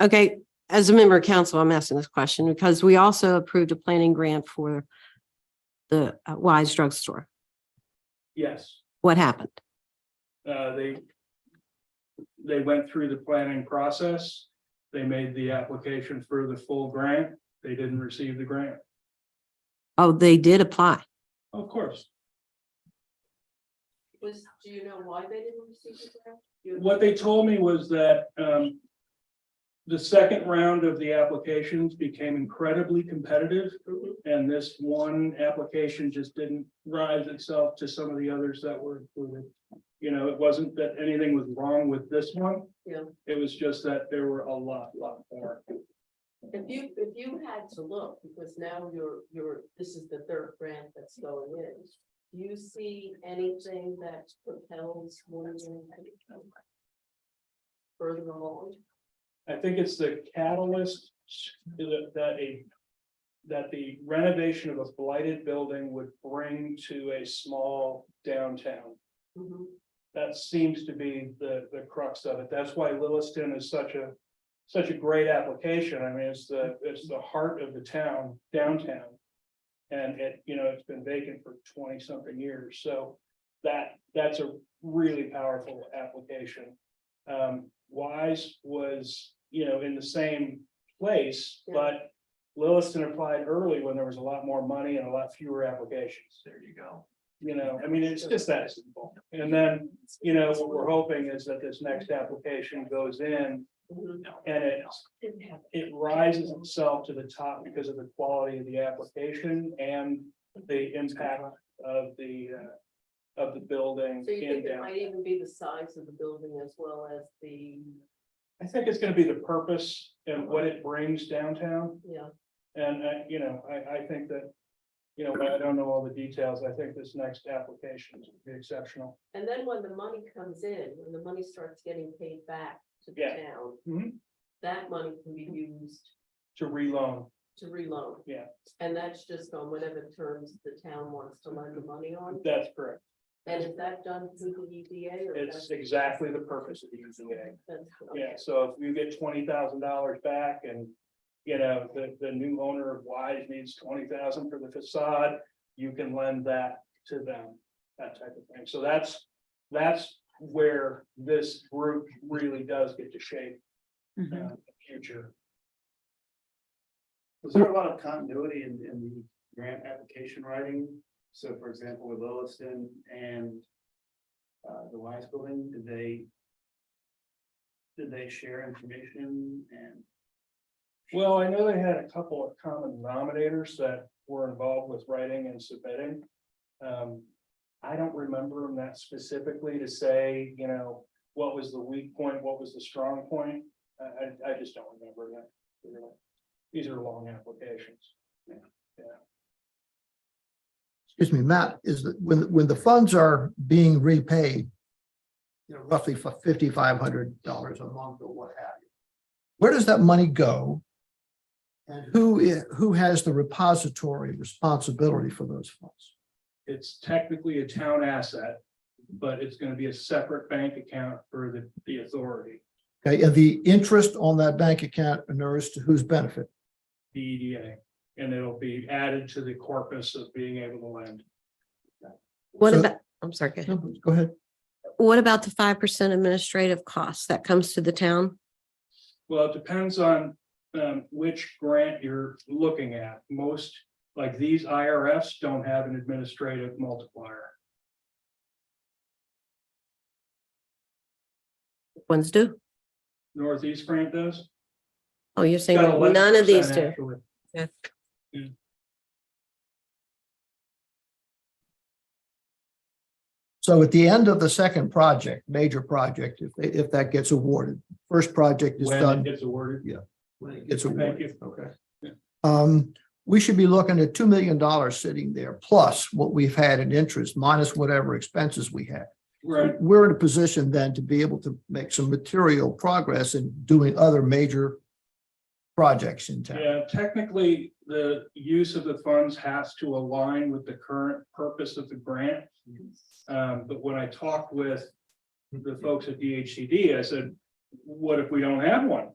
Okay, as a member of council, I'm asking this question because we also approved a planning grant for the Wise Drugstore. Yes, What happened? they went through the planning process. They made the application for the full grant. They didn't receive the grant. Oh, they did apply. Of course. Do you know why they didn't receive the grant? You- What they told me was that the second round of the applications became incredibly competitive. Mhm. And this one application just didn't rise itself to some of the others that were included. You know, it wasn't that anything was wrong with this one. Yeah. It was just that there were a lot more. If you had to look, because now this is the third grant that's going in. Do you see anything that propels one further along? I think it's the catalyst that the renovation of a blighted building would bring to a small downtown. Mhm. That seems to be the crux of it. That's why Lewiston is such a great application. I mean, it's the heart of the town, downtown. And it's been vacant for 20 something years. So that's a really powerful application. Wise was, in the same place, Yeah. but Lewiston applied early when there was a lot more money and a lot fewer applications. There you go. I mean, it's just that simple. And then, what we're hoping is that this next application goes in Mhm. and it rises itself to the top because of the quality of the application and the impact of the building So you in think it might downtown. even be the size of the building as well as the, I think it's gonna be the purpose and what it brings downtown. yeah, And, I think that But I don't know all the details. I think this next application is be exceptional. And then when the money comes in, when the money starts getting paid back to the Yeah. town, Mhm. that money can be used To reloan, to reloan. yeah, And that's just on whatever terms the town wants to lend the money on. that's correct. And is that done through the EDA or? It's that's- exactly the purpose of the USDA. that's- Yeah, so if you get $20,000 back and, the new owner of Wise needs 20,000 for the facade, you can lend that to them, that type of thing. So that's where this group really does get to shape the future. Was there a lot of continuity in the grant application writing? So for example, with Williston and the Wise Building, did they share information and? Well, I know they had a couple of common denominators that were involved with writing and submitting. I don't remember them that specifically to say, what was the weak point, what was the strong point. I just don't remember that. These are long applications. Excuse me, Matt, is that when the funds are being repaid, roughly for $5,500 a month or what have you, where does that money go? And who has the repository responsibility for those funds? It's technically a town asset, but it's going to be a separate bank account for the authority, Okay, and the interest on that bank account inures to whose benefit? the EDA, and it'll be added to the corpus of being able to lend. What So- about, I'm sorry, go ahead. No, go ahead. What about the 5% administrative costs that comes to the town? Well, it depends on which grant you're looking at. Most, like these IRFs, don't have an administrative multiplier. Ones do? Northeast grant does. Oh, you're saying Got none of these 11% do? actually. Yeah. Yeah. So at the end of the second project, major project, if that gets awarded, first project is When it done. gets awarded. When it gets Thank awarded. you. Okay. Yeah. We should be looking at $2 million sitting there, plus what we've had in interest, minus whatever expenses we had. Right. We're in a position then to be able to make some material progress in doing other major projects in town. Yeah, technically, the use of the funds has to align with the current purpose of the grant. But when I talked with the folks at DHCD, I said, what if we don't have one?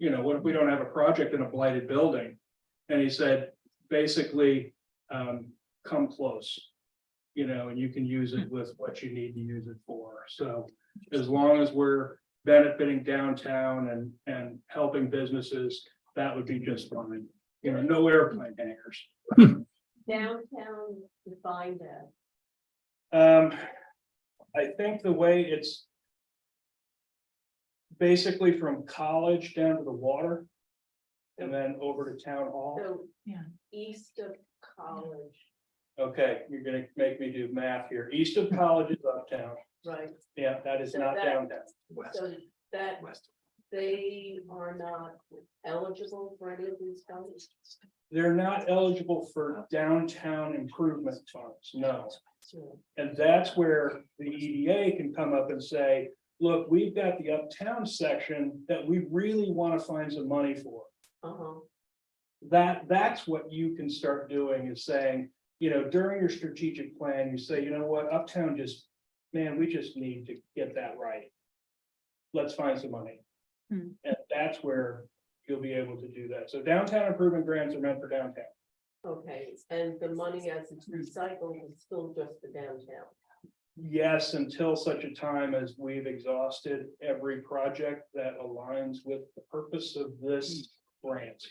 What if we don't have a project in a blighted building? And he said, basically, come close. And you can use it with what you need to use it for. So as long as we're benefiting downtown and helping businesses, that would be just fine. No airplane hangars. Downtown defined as. I think the way it's basically from college down to the water and then over to town hall. So. Yeah. East of College, Okay, you're gonna make me do math here. East of college is uptown. right? Yeah, that is So not that- downtown. So that they are not eligible for any of these funds? They're not eligible for downtown improvement funds, no. Sure. And that's where the EDA can come up and say, look, we've got the uptown section that we really want to find some money for. Uh-huh, That's what you can start doing is saying, during your strategic plan, you say, what, uptown we just need to get that right. Let's find some money. Hmm. And that's where you'll be able to do that. So downtown improvement grants are meant for downtown. okay, and the money as it's recycled is still just the downtown. Yes, until such a time as we've exhausted every project that aligns with the purpose of this grant.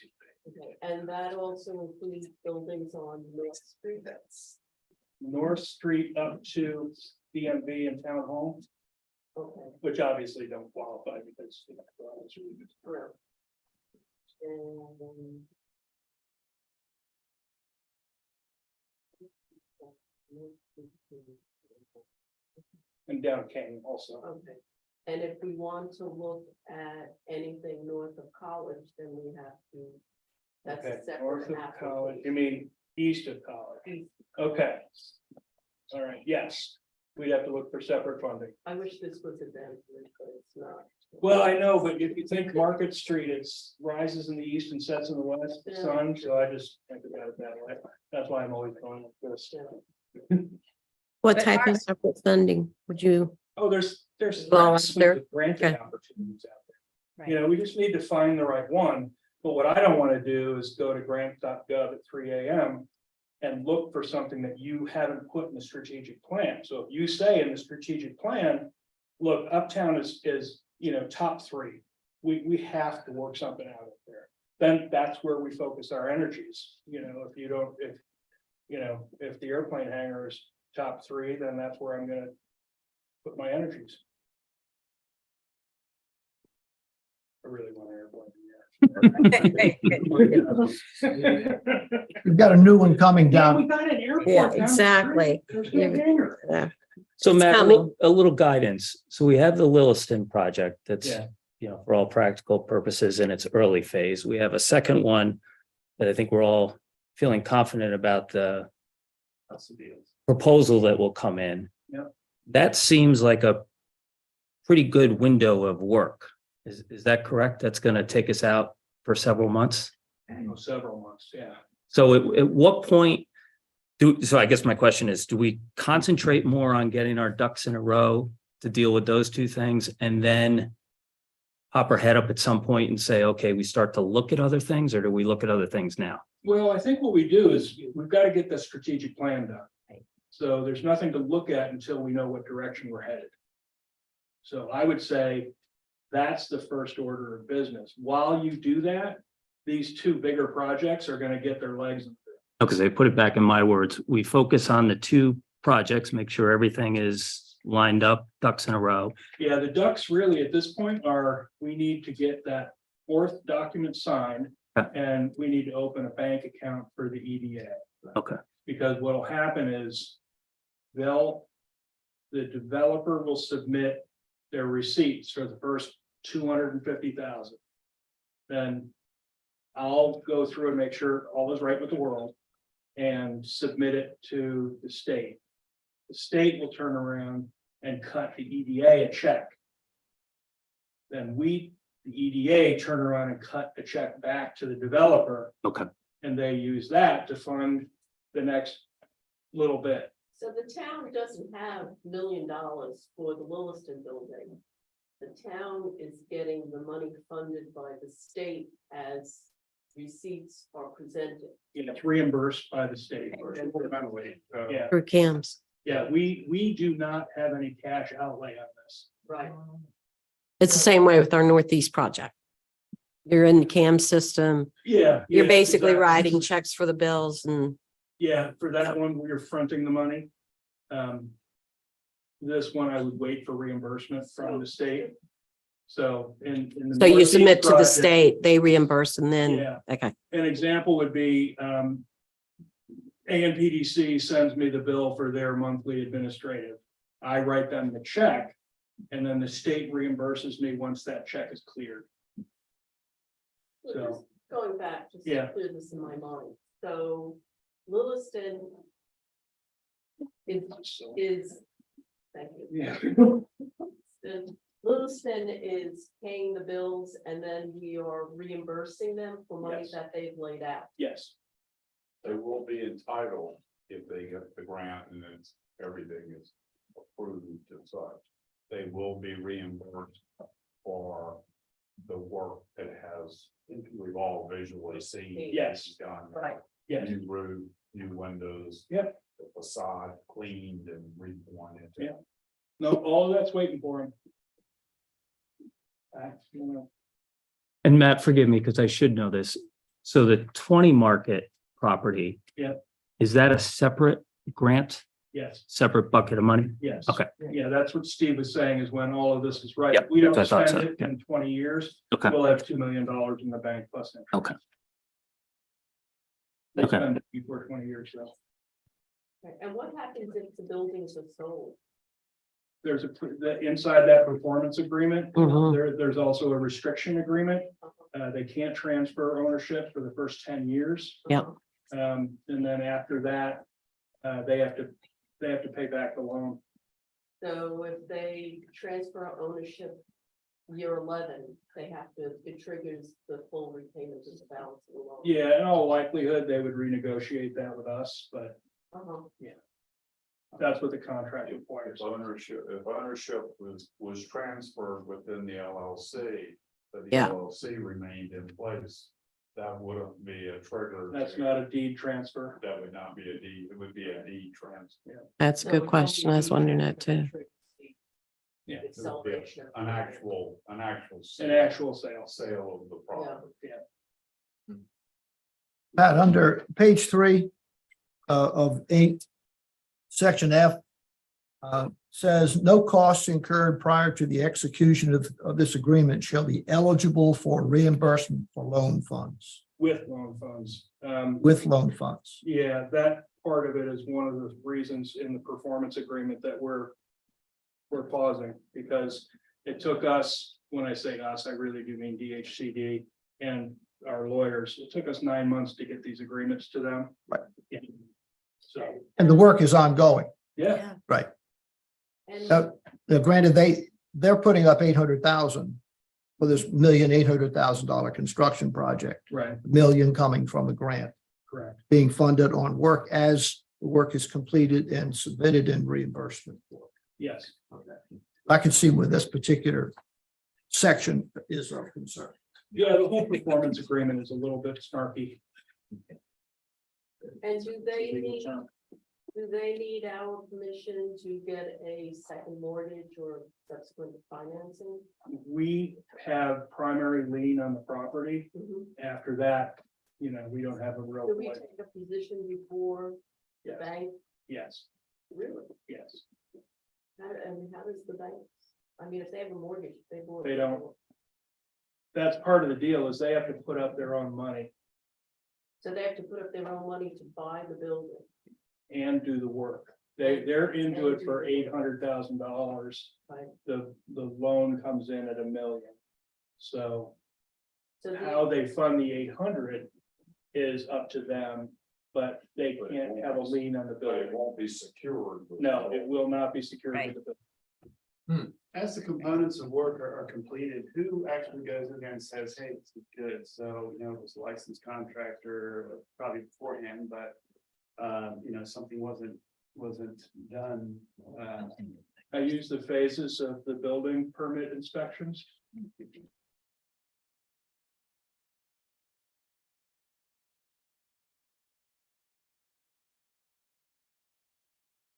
Okay, and that also includes buildings on North Street. North Street up to DMV and Town Hall, Okay. which obviously don't qualify because. Correct. And. And down King also. Okay, and if we want to look at anything north of College, then we have to. That's Okay, a separate. north of College, application. you mean East of College. Okay. All right, yes, we'd have to look for separate funding. I wish this was a Denver, but it's not. Well, I know, but if you think Market Street, it's rises in the east and sets in the west, the sun, so I just think about it that way. That's why I'm always going with this. What But type of ours- separate funding would you? Oh, there's Well, lots there- of granting okay. opportunities out there. Right. You know, we just need to find the right one, but what I don't want to do is go to grant.gov at 3 AM. And look for something that you haven't put in the strategic plan. So if you say in the strategic plan, look, Uptown is, you know, top 3. We have to work something out up there. Then that's where we focus our energies. You know, if you don't, if the airplane hangar is top 3, then that's where I'm gonna put my energies. I really want an airplane. We've got a new one coming Yeah, down. we got an airport. Yeah, down the street. exactly. There's no hangar. Yeah. So It's Matt, coming. a little guidance. So we have the Williston project that's, Yeah. you know, for all practical purposes in its early phase. We have a second one that I think we're all feeling confident about the proposal that will come in. Yeah. That seems like a pretty good window of work. Is that correct? That's going to take us out for several months? Several months, yeah. So at what point so I guess my question is, do we concentrate more on getting our ducks in a row to deal with those two things and then pop our head up at some point and say, okay, we start to look at other things, or do we look at other things now? Well, I think what we do is we've got to get the strategic plan done. So there's nothing to look at until we know what direction we're headed. So I would say that's the first order of business. While you do that, these 2 bigger projects are going to get their legs. Because they put it back in my words, we focus on the 2 projects, make sure everything is lined up, ducks in a row. Yeah, the ducks really at this point are, we need to get that 4th document signed. Okay. And we need to open a bank account for the EDA. Okay. Because what'll happen is the developer will submit their receipts for the first 250,000. Then I'll go through and make sure all is right with the world and submit it to the state. The state will turn around and cut the EDA a check. Then the EDA turn around and cut the check back to the developer. Okay. And they use that to fund the next little bit. So the town doesn't have $1 million for the Williston building. The town is getting the money funded by the state as receipts are presented. It's reimbursed by the state. Yeah, Through CAMS. yeah, we do not have any cash outlay on this. Right. It's the same way with our Northeast project. You're in the CAMS system. Yeah. You're yeah, basically exactly. writing checks for the bills and Yeah, for that one, we're fronting the money. This one, I would wait for reimbursement from the state. So in the. so you Northeast submit to the project, state, they reimburse and then, Yeah. okay. An example would be, ANPDC sends me the bill for their monthly administrative. I write them the check, and then the state reimburses me once that check is cleared. So So- just going back, just Yeah. to clear this in my mind. So Williston is, thank you. Yeah. Williston is paying the bills and then we are reimbursing them for money Yes. that they've laid out. Yes, They will be entitled if they get the grant and it's, everything is approved and such. They will be reimbursed for the work that we've all visually seen. Yes. Done. Right. yes, New roof, new windows. Yep. The facade cleaned and repointed. Yeah. No, all of that's waiting for him. And Matt, forgive me, because I should know this. So the 20 Market property. Yeah. Is that a separate grant, Yes, separate bucket of money? yes. Okay. Yeah, that's what Steve was saying is when all of this is right. Yep, If we don't that's what I spend thought it so, yeah. in 20 years, Okay. we'll have $2 million in the bank plus interest. Okay. They Okay. spend it before 20 years, so. Right. And what happens if the buildings are sold? There's inside that performance agreement, Mhm. there's also a restriction agreement. They can't transfer ownership for the first 10 years. Yep. And then after that, they have to pay back the loan. So if they transfer ownership year 11, they have to, it triggers the full repayment of the balance of the loan. Yeah, in all likelihood, they would renegotiate that with us, but Uh-huh. that's what the contract requires. If ownership was transferred within the LLC, but the Yeah. LLC remained in place, that wouldn't be a trigger. That's not a deed transfer. That would not be a deed, it would be a deed transfer. That's a So good it's question. I was only wondering that too. Yeah. Acceleration. of An the- actual An sale. actual sale. Sale of the property. Pat, under page 3 of 8, section F, says no costs incurred prior to the execution of this agreement shall be eligible for reimbursement for loan funds, With loan funds. with loan funds. Yeah, that part of it is one of the reasons in the performance agreement that we're pausing, because it took us, when I say us, I really do mean DHCD and our lawyers, it took us 9 months to get these agreements to them. Right. Yeah. So, And the work is ongoing, yeah, right? And Granted, they're putting up 800,000 for this $1,800,000 construction project, right, million coming from the grant, correct. being funded on work as the work is completed and submitted in reimbursement for. Yes. I can see where this particular section is of concern. Yeah, the whole performance agreement is a little bit snarky. And do they need our permission to get a second mortgage or subsequent financing? We have primary lien on the property. Mhm. After that, we don't have a real. Do we take a position before the Yes. bank? Yes, Really? yes. How does the bank, I mean, if they have a mortgage, they bought. They don't. That's part of the deal, is they have to put up their own money So they have to put up their own money to buy the building. and do the work. They're into it for $800,000. Right. The loan comes in at $1 million. So So how they fund the 800 is up to them, but they can't have a lien on the But building. it won't be secured. with- No, it will not be secured Right. with the building. As the components of work are completed, who actually goes in there and says, hey, this is good? So, it was a licensed contractor probably beforehand, but, something wasn't done. I use the phases of the building permit inspections.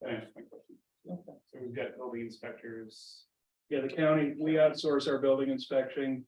That answers my question. So we've got building inspectors. Yeah, the county, we outsource our building inspecting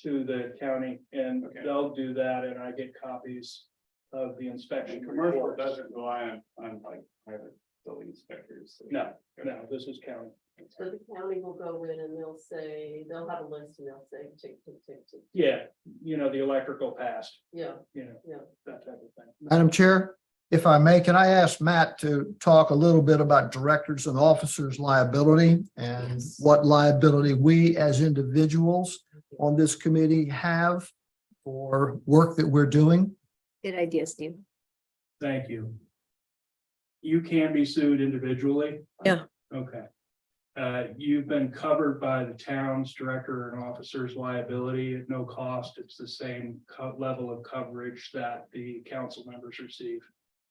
to the county, and Okay. they'll do that, and I get copies of the inspection. And commercial reports. doesn't rely on like private building inspectors. No, no, this is county. So the county will go in and they'll say, they'll have a list and they'll say, tick, tick, tick, tick. Yeah, the electrical passed, Yeah, that yeah. type of thing. Madam Chair, if I may, can I ask Matt to talk a little bit about directors and officers liability and Yes. what liability we as individuals on this committee have for work that we're doing? Good idea, Steve. Thank you. You can be sued individually. Yeah. Okay. You've been covered by the town's director and officer's liability at no cost. It's the same level of coverage that the council members receive.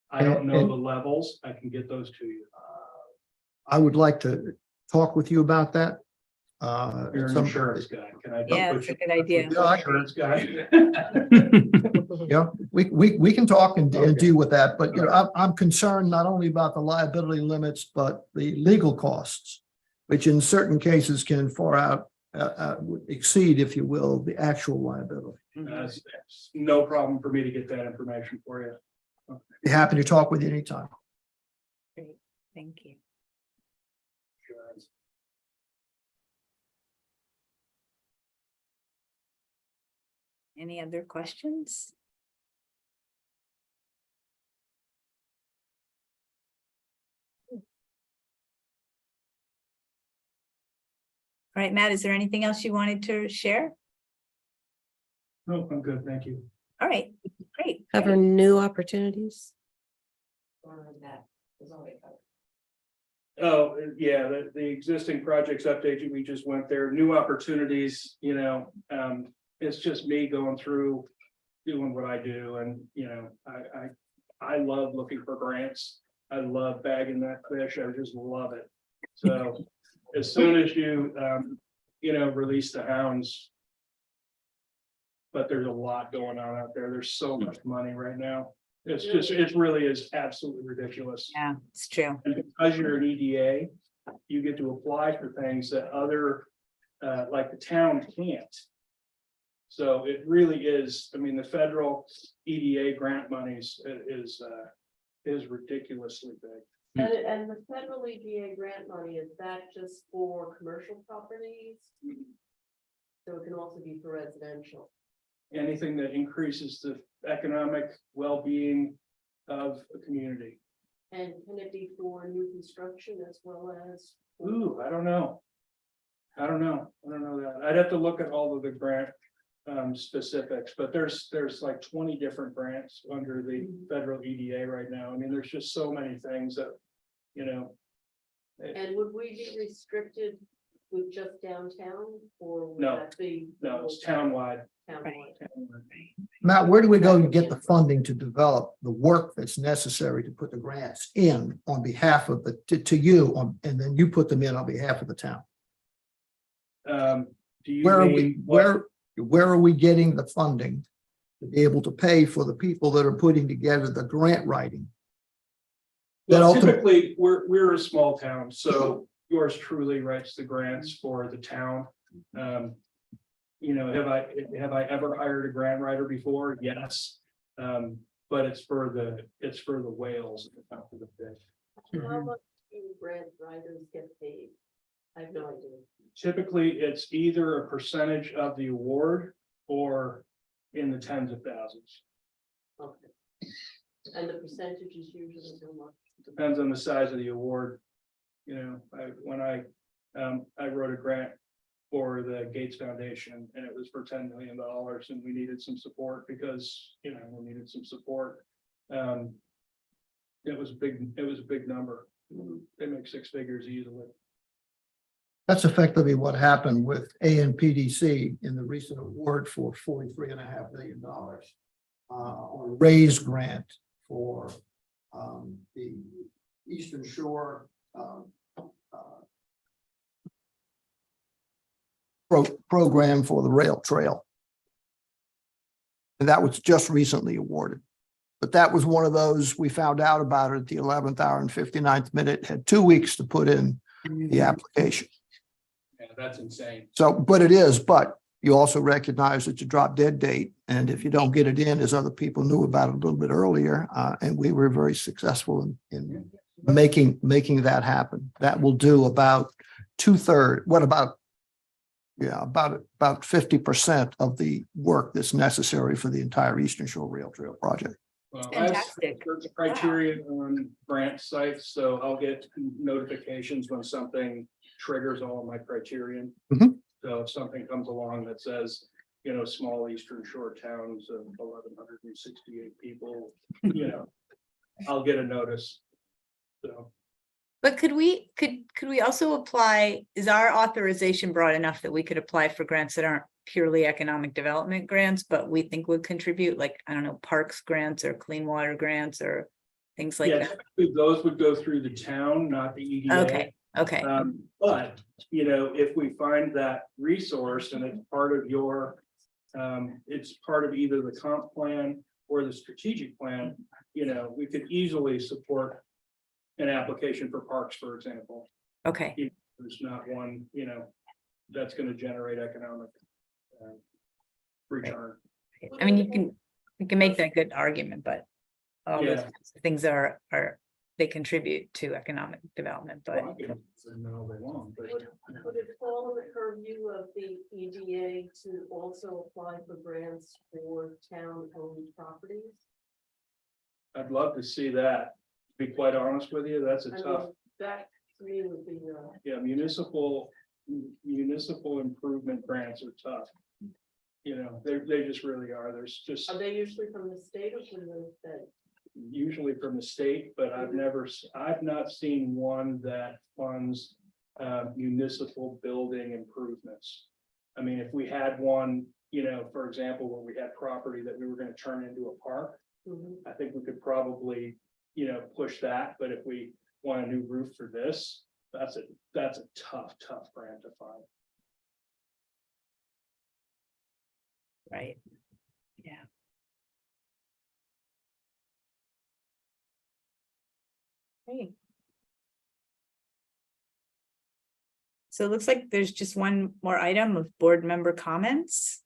I don't know the levels. I can get those to you. I would like to talk with you about that. You're an some- insurance guy. Can I? Yeah, put it's a you- good idea. Yeah, I- Insurance guy. Yeah, we can talk and Okay. deal with that, but I'm concerned not only about the liability limits, but the legal costs, which in certain cases can far out exceed, if you will, the actual liability. It's no problem for me to get that information for you. Be happy to talk with you anytime. Thank you. Any other questions? All right, Matt, is there anything else you wanted to share? No, I'm good. Thank you. All right, Great. Cover new opportunities. Oh, yeah, the existing projects update, we just went there, new opportunities, it's just me going through. Doing what I do and, I love looking for grants. I love bagging that fish. I just love it. So as soon as you, release the hounds. But there's a lot going on out there. There's so much money right now. It really is absolutely ridiculous. Yeah, it's true. And because you're an EDA, you get to apply for things that other, like the town can't. So it really is, the federal EDA grant monies is ridiculously big. And the federal EDA grant money, is that just for commercial properties? So it can also be for residential. Anything that increases the economic well-being of a community. And can it be for new construction as well as? Ooh, I don't know that. I'd have to look at all of the grant specifics, but there's like 20 different grants under the federal EDA right now. There's just so many things that, And would we be restricted with just downtown or would No. that be? no, it's townwide. Townwide? Matt, where do we go to get the funding to develop the work that's necessary to put the grants in on behalf of to you and then you put them in on behalf of the town? Do you Where are mean we, where are we getting the funding to be able to pay for the people that are putting together the grant writing? Well, typically, we're a small town, so yours truly writes the grants for the town. Have I ever hired a grant writer before? Yes. But it's for the whales at the top of the fish. How much do grant writers get paid? I have no idea. Typically, it's either a percentage of the award or in the tens of thousands. Okay. And the percentage is usually how much? Depends on the size of the award. When I wrote a grant for the Gates Foundation and it was for $10 million and we needed some support because, we needed some support. It was a big number. They make six figures easily. That's effectively what happened with ANPDC in the recent award for $43.5 million. On a raise grant for the Eastern Shore program for the rail trail. And that was just recently awarded. But that was one of those, we found out about it at the 11th hour and 59th minute, had 2 weeks to put in the application. Yeah, that's insane. So, but you also recognize it's a drop dead date. And if you don't get it in, as other people knew about it a little bit earlier, and we were very successful in making that happen. That will do about 2/3. About 50% of the work that's necessary for the entire Eastern Shore Rail Trail project. Well, I have Fantastic. criteria on grant sites, so I'll get notifications when something triggers all of my criterion. Mhm. So if something comes along that says, small Eastern Shore towns of 1,168 people, I'll get a notice. So. But could we also apply, is our authorization broad enough that we could apply for grants that aren't purely economic development grants, but we think would contribute, like, I don't know, parks grants or clean water grants or things like that? Typically those would go through the town, not the EDA. Okay. But, if we find that resource and it's part of it's part of either the comp plan or the strategic plan, we could easily support an application for parks, for example. Okay. There's not one, that's going to generate economic return. I mean, you can make that good argument, but all those things are they contribute to economic development, but Well, I could say no all day long, but- Would it fall in the purview of the EDA to also apply for grants for town-owned properties? I'd love to see that. To be quite honest with you, that's a tough. That to me would be, Yeah, municipal improvement grants are tough. You know, they just really are. There's just Are they usually from the state or from the state? usually from the state, but I've not seen one that funds municipal building improvements. I mean, if we had one, you know, for example, where we had property that we were gonna turn into a park, Mhm. I think we could probably, you know, push that, but if we want a new roof for this, that's a tough grant to find. Right. Yeah. Hey. So it looks like there's just one more item of board member comments.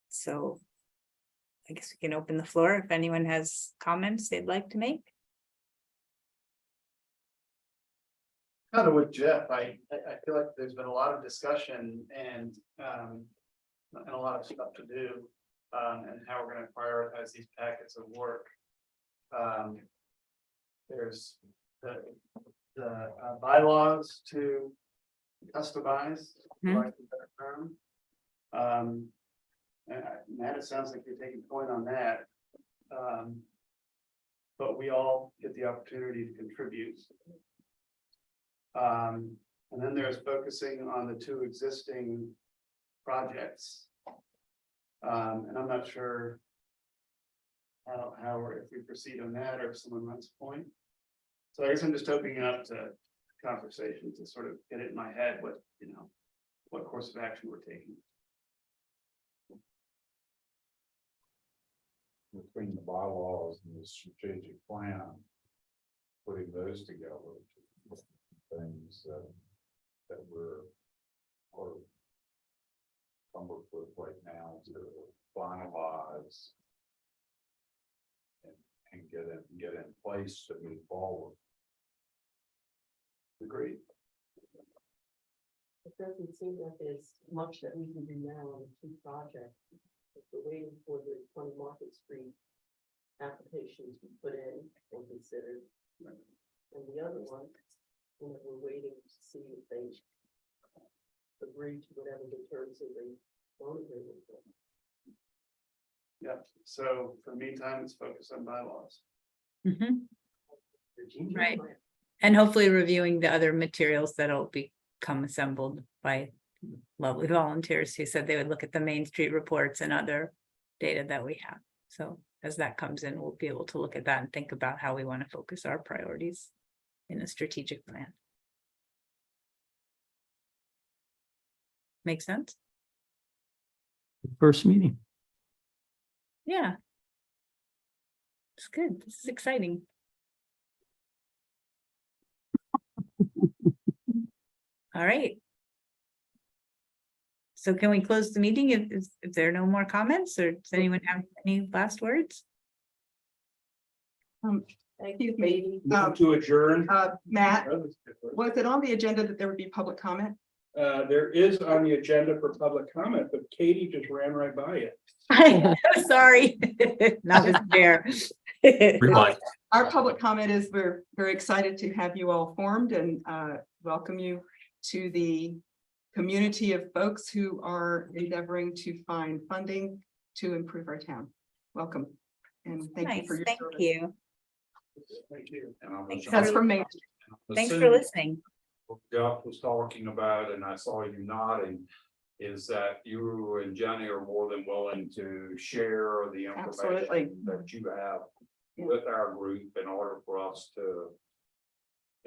So I guess we can open the floor if anyone has comments they'd like to make. Kind of with Jeff, I feel like there's been a lot of discussion and a lot of stuff to do. And how we're gonna prioritize these packets of work. There's the bylaws to customize, for lack of a better term. And Matt, it sounds like you're taking point on that. But we all get the opportunity to contribute. And then there's focusing on the two existing projects. And I'm not sure how or if we proceed on that or if someone runs a point. So I guess I'm just opening up to conversation to sort of get it in my head what, you know, what course of action we're taking. Between the bylaws and the strategic plan, putting those together, things that we're or come up with right now to finalize and get in place to move forward. Agreed. It doesn't seem like there's much that we can do now on the two projects. If we're waiting for the 20 Market Street applications we put in and considered. And the other one, you know, we're waiting to see if they agree to whatever the terms of the loan agreement. Yep. So for the meantime, it's focused on bylaws. Mhm. Right. And hopefully reviewing the other materials that'll become assembled by lovely volunteers who said they would look at the Main Street reports and other data that we have. So as that comes in, we'll be able to look at that and think about how we want to focus our priorities in a strategic plan. Make sense? First meeting. Yeah. It's good. This is exciting. All right. So can we close the meeting if there are no more comments, or does anyone have any last words? Excuse me. Move to adjourn. Matt, was it on the agenda that there would be public comment? There is on the agenda for public comment, but Katie just ran right by it. I'm sorry. Not as fair. Rewind. Our public comment is we're very excited to have you all formed and welcome you to the community of folks who are endeavoring to find funding to improve our town. Welcome. And thank you Nice, for your thank service. you. Thank you. And I'm Thanks. That's from Main. Thanks for listening. What Jeff was talking about, and I saw you nodding, is that you and Jenny are more than willing to share the Absolutely. information that you have with our group in order for us to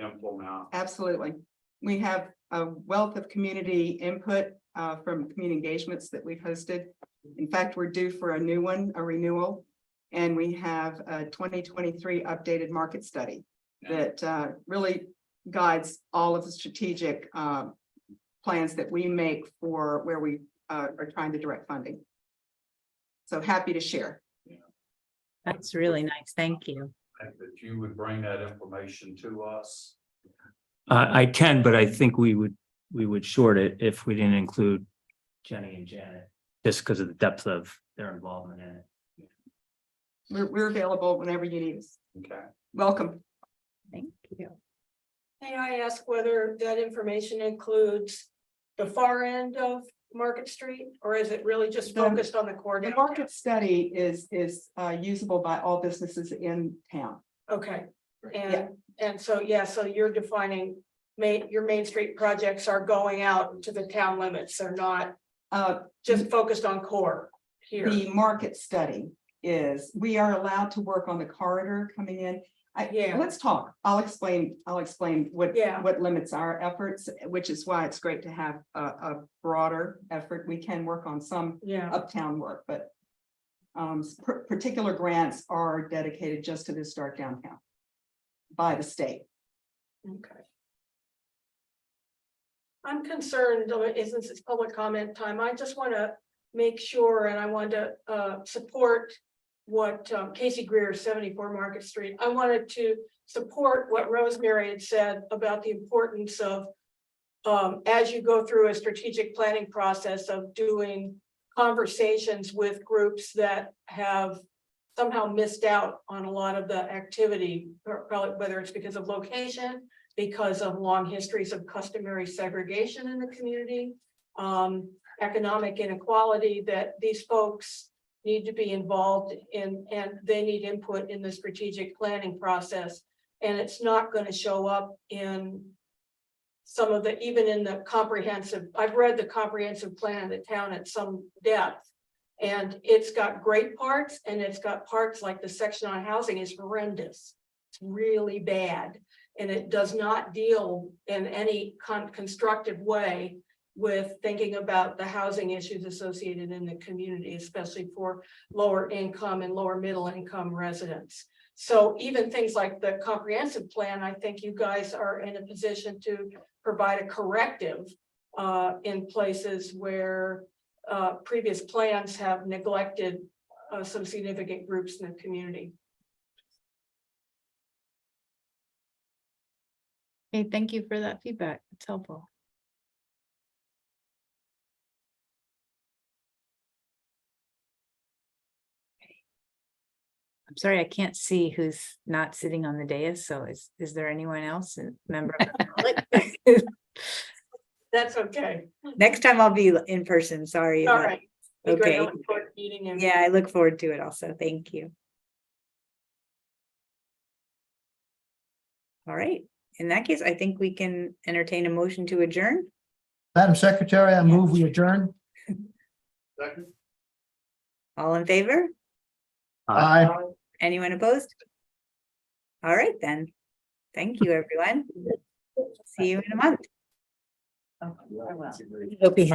implement. Absolutely. We have a wealth of community input from community engagements that we've hosted. In fact, we're due for a new one, a renewal. And we have a 2023 updated market study that really guides all of the strategic plans that we make for where we are trying to direct funding. So happy to share. That's really nice. Thank you. And that you would bring that information to us. I can, but I think we would short it if we didn't include Jenny and Janet, just because of the depth of their involvement in it. We're available whenever you need us. Okay. Welcome. Thank you. May I ask whether that information includes the far end of Market Street, or is it really just The- focused on the core? The downtown? market study is usable by all businesses in town. Okay, Yeah. and so, yeah, so you're defining your Main Street projects are going out to the town limits, they're not just focused on core here. The market study is, we are allowed to work on the corridor coming in. Yeah. Let's talk. I'll explain what, Yeah. what limits our efforts, which is why it's great to have a broader effort. We can work on some Yeah, uptown work, but particular grants are dedicated just to this dark downtown by the state. okay. I'm concerned, since it's public comment time, I just want to make sure, and I want to support what Casey Greer, 74 Market Street. I wanted to support what Rosemary had said about the importance of, as you go through a strategic planning process, of doing conversations with groups that have somehow missed out on a lot of the activity, probably whether it's because of location, because of long histories of customary segregation in the community, economic inequality, that these folks need to be involved in, and they need input in the strategic planning process. And it's not going to show up in some of the, even in the comprehensive, I've read the comprehensive plan of the town at some depth. And it's got great parts, and it's got parts like the section on housing is horrendous. It's really bad. And it does not deal in any constructive way with thinking about the housing issues associated in the community, especially for lower income and lower middle income residents. So even things like the comprehensive plan, I think you guys are in a position to provide a corrective in places where previous plans have neglected some significant groups in the community. Okay, thank you for that feedback. It's helpful. I'm sorry, I can't see who's not sitting on the dais. So is there anyone else, a member of the public? That's okay. Next time I'll be in person. Sorry. All about- right. Be great. I Okay. look forward to meeting you. Yeah, I look forward to it also. Thank you. All right. In that case, I think we can entertain a motion to adjourn. Madam Secretary, I move we adjourn. Second. All in favor? Aye. Anyone opposed? All right, then. Thank you, everyone. See you in a month. Hope he has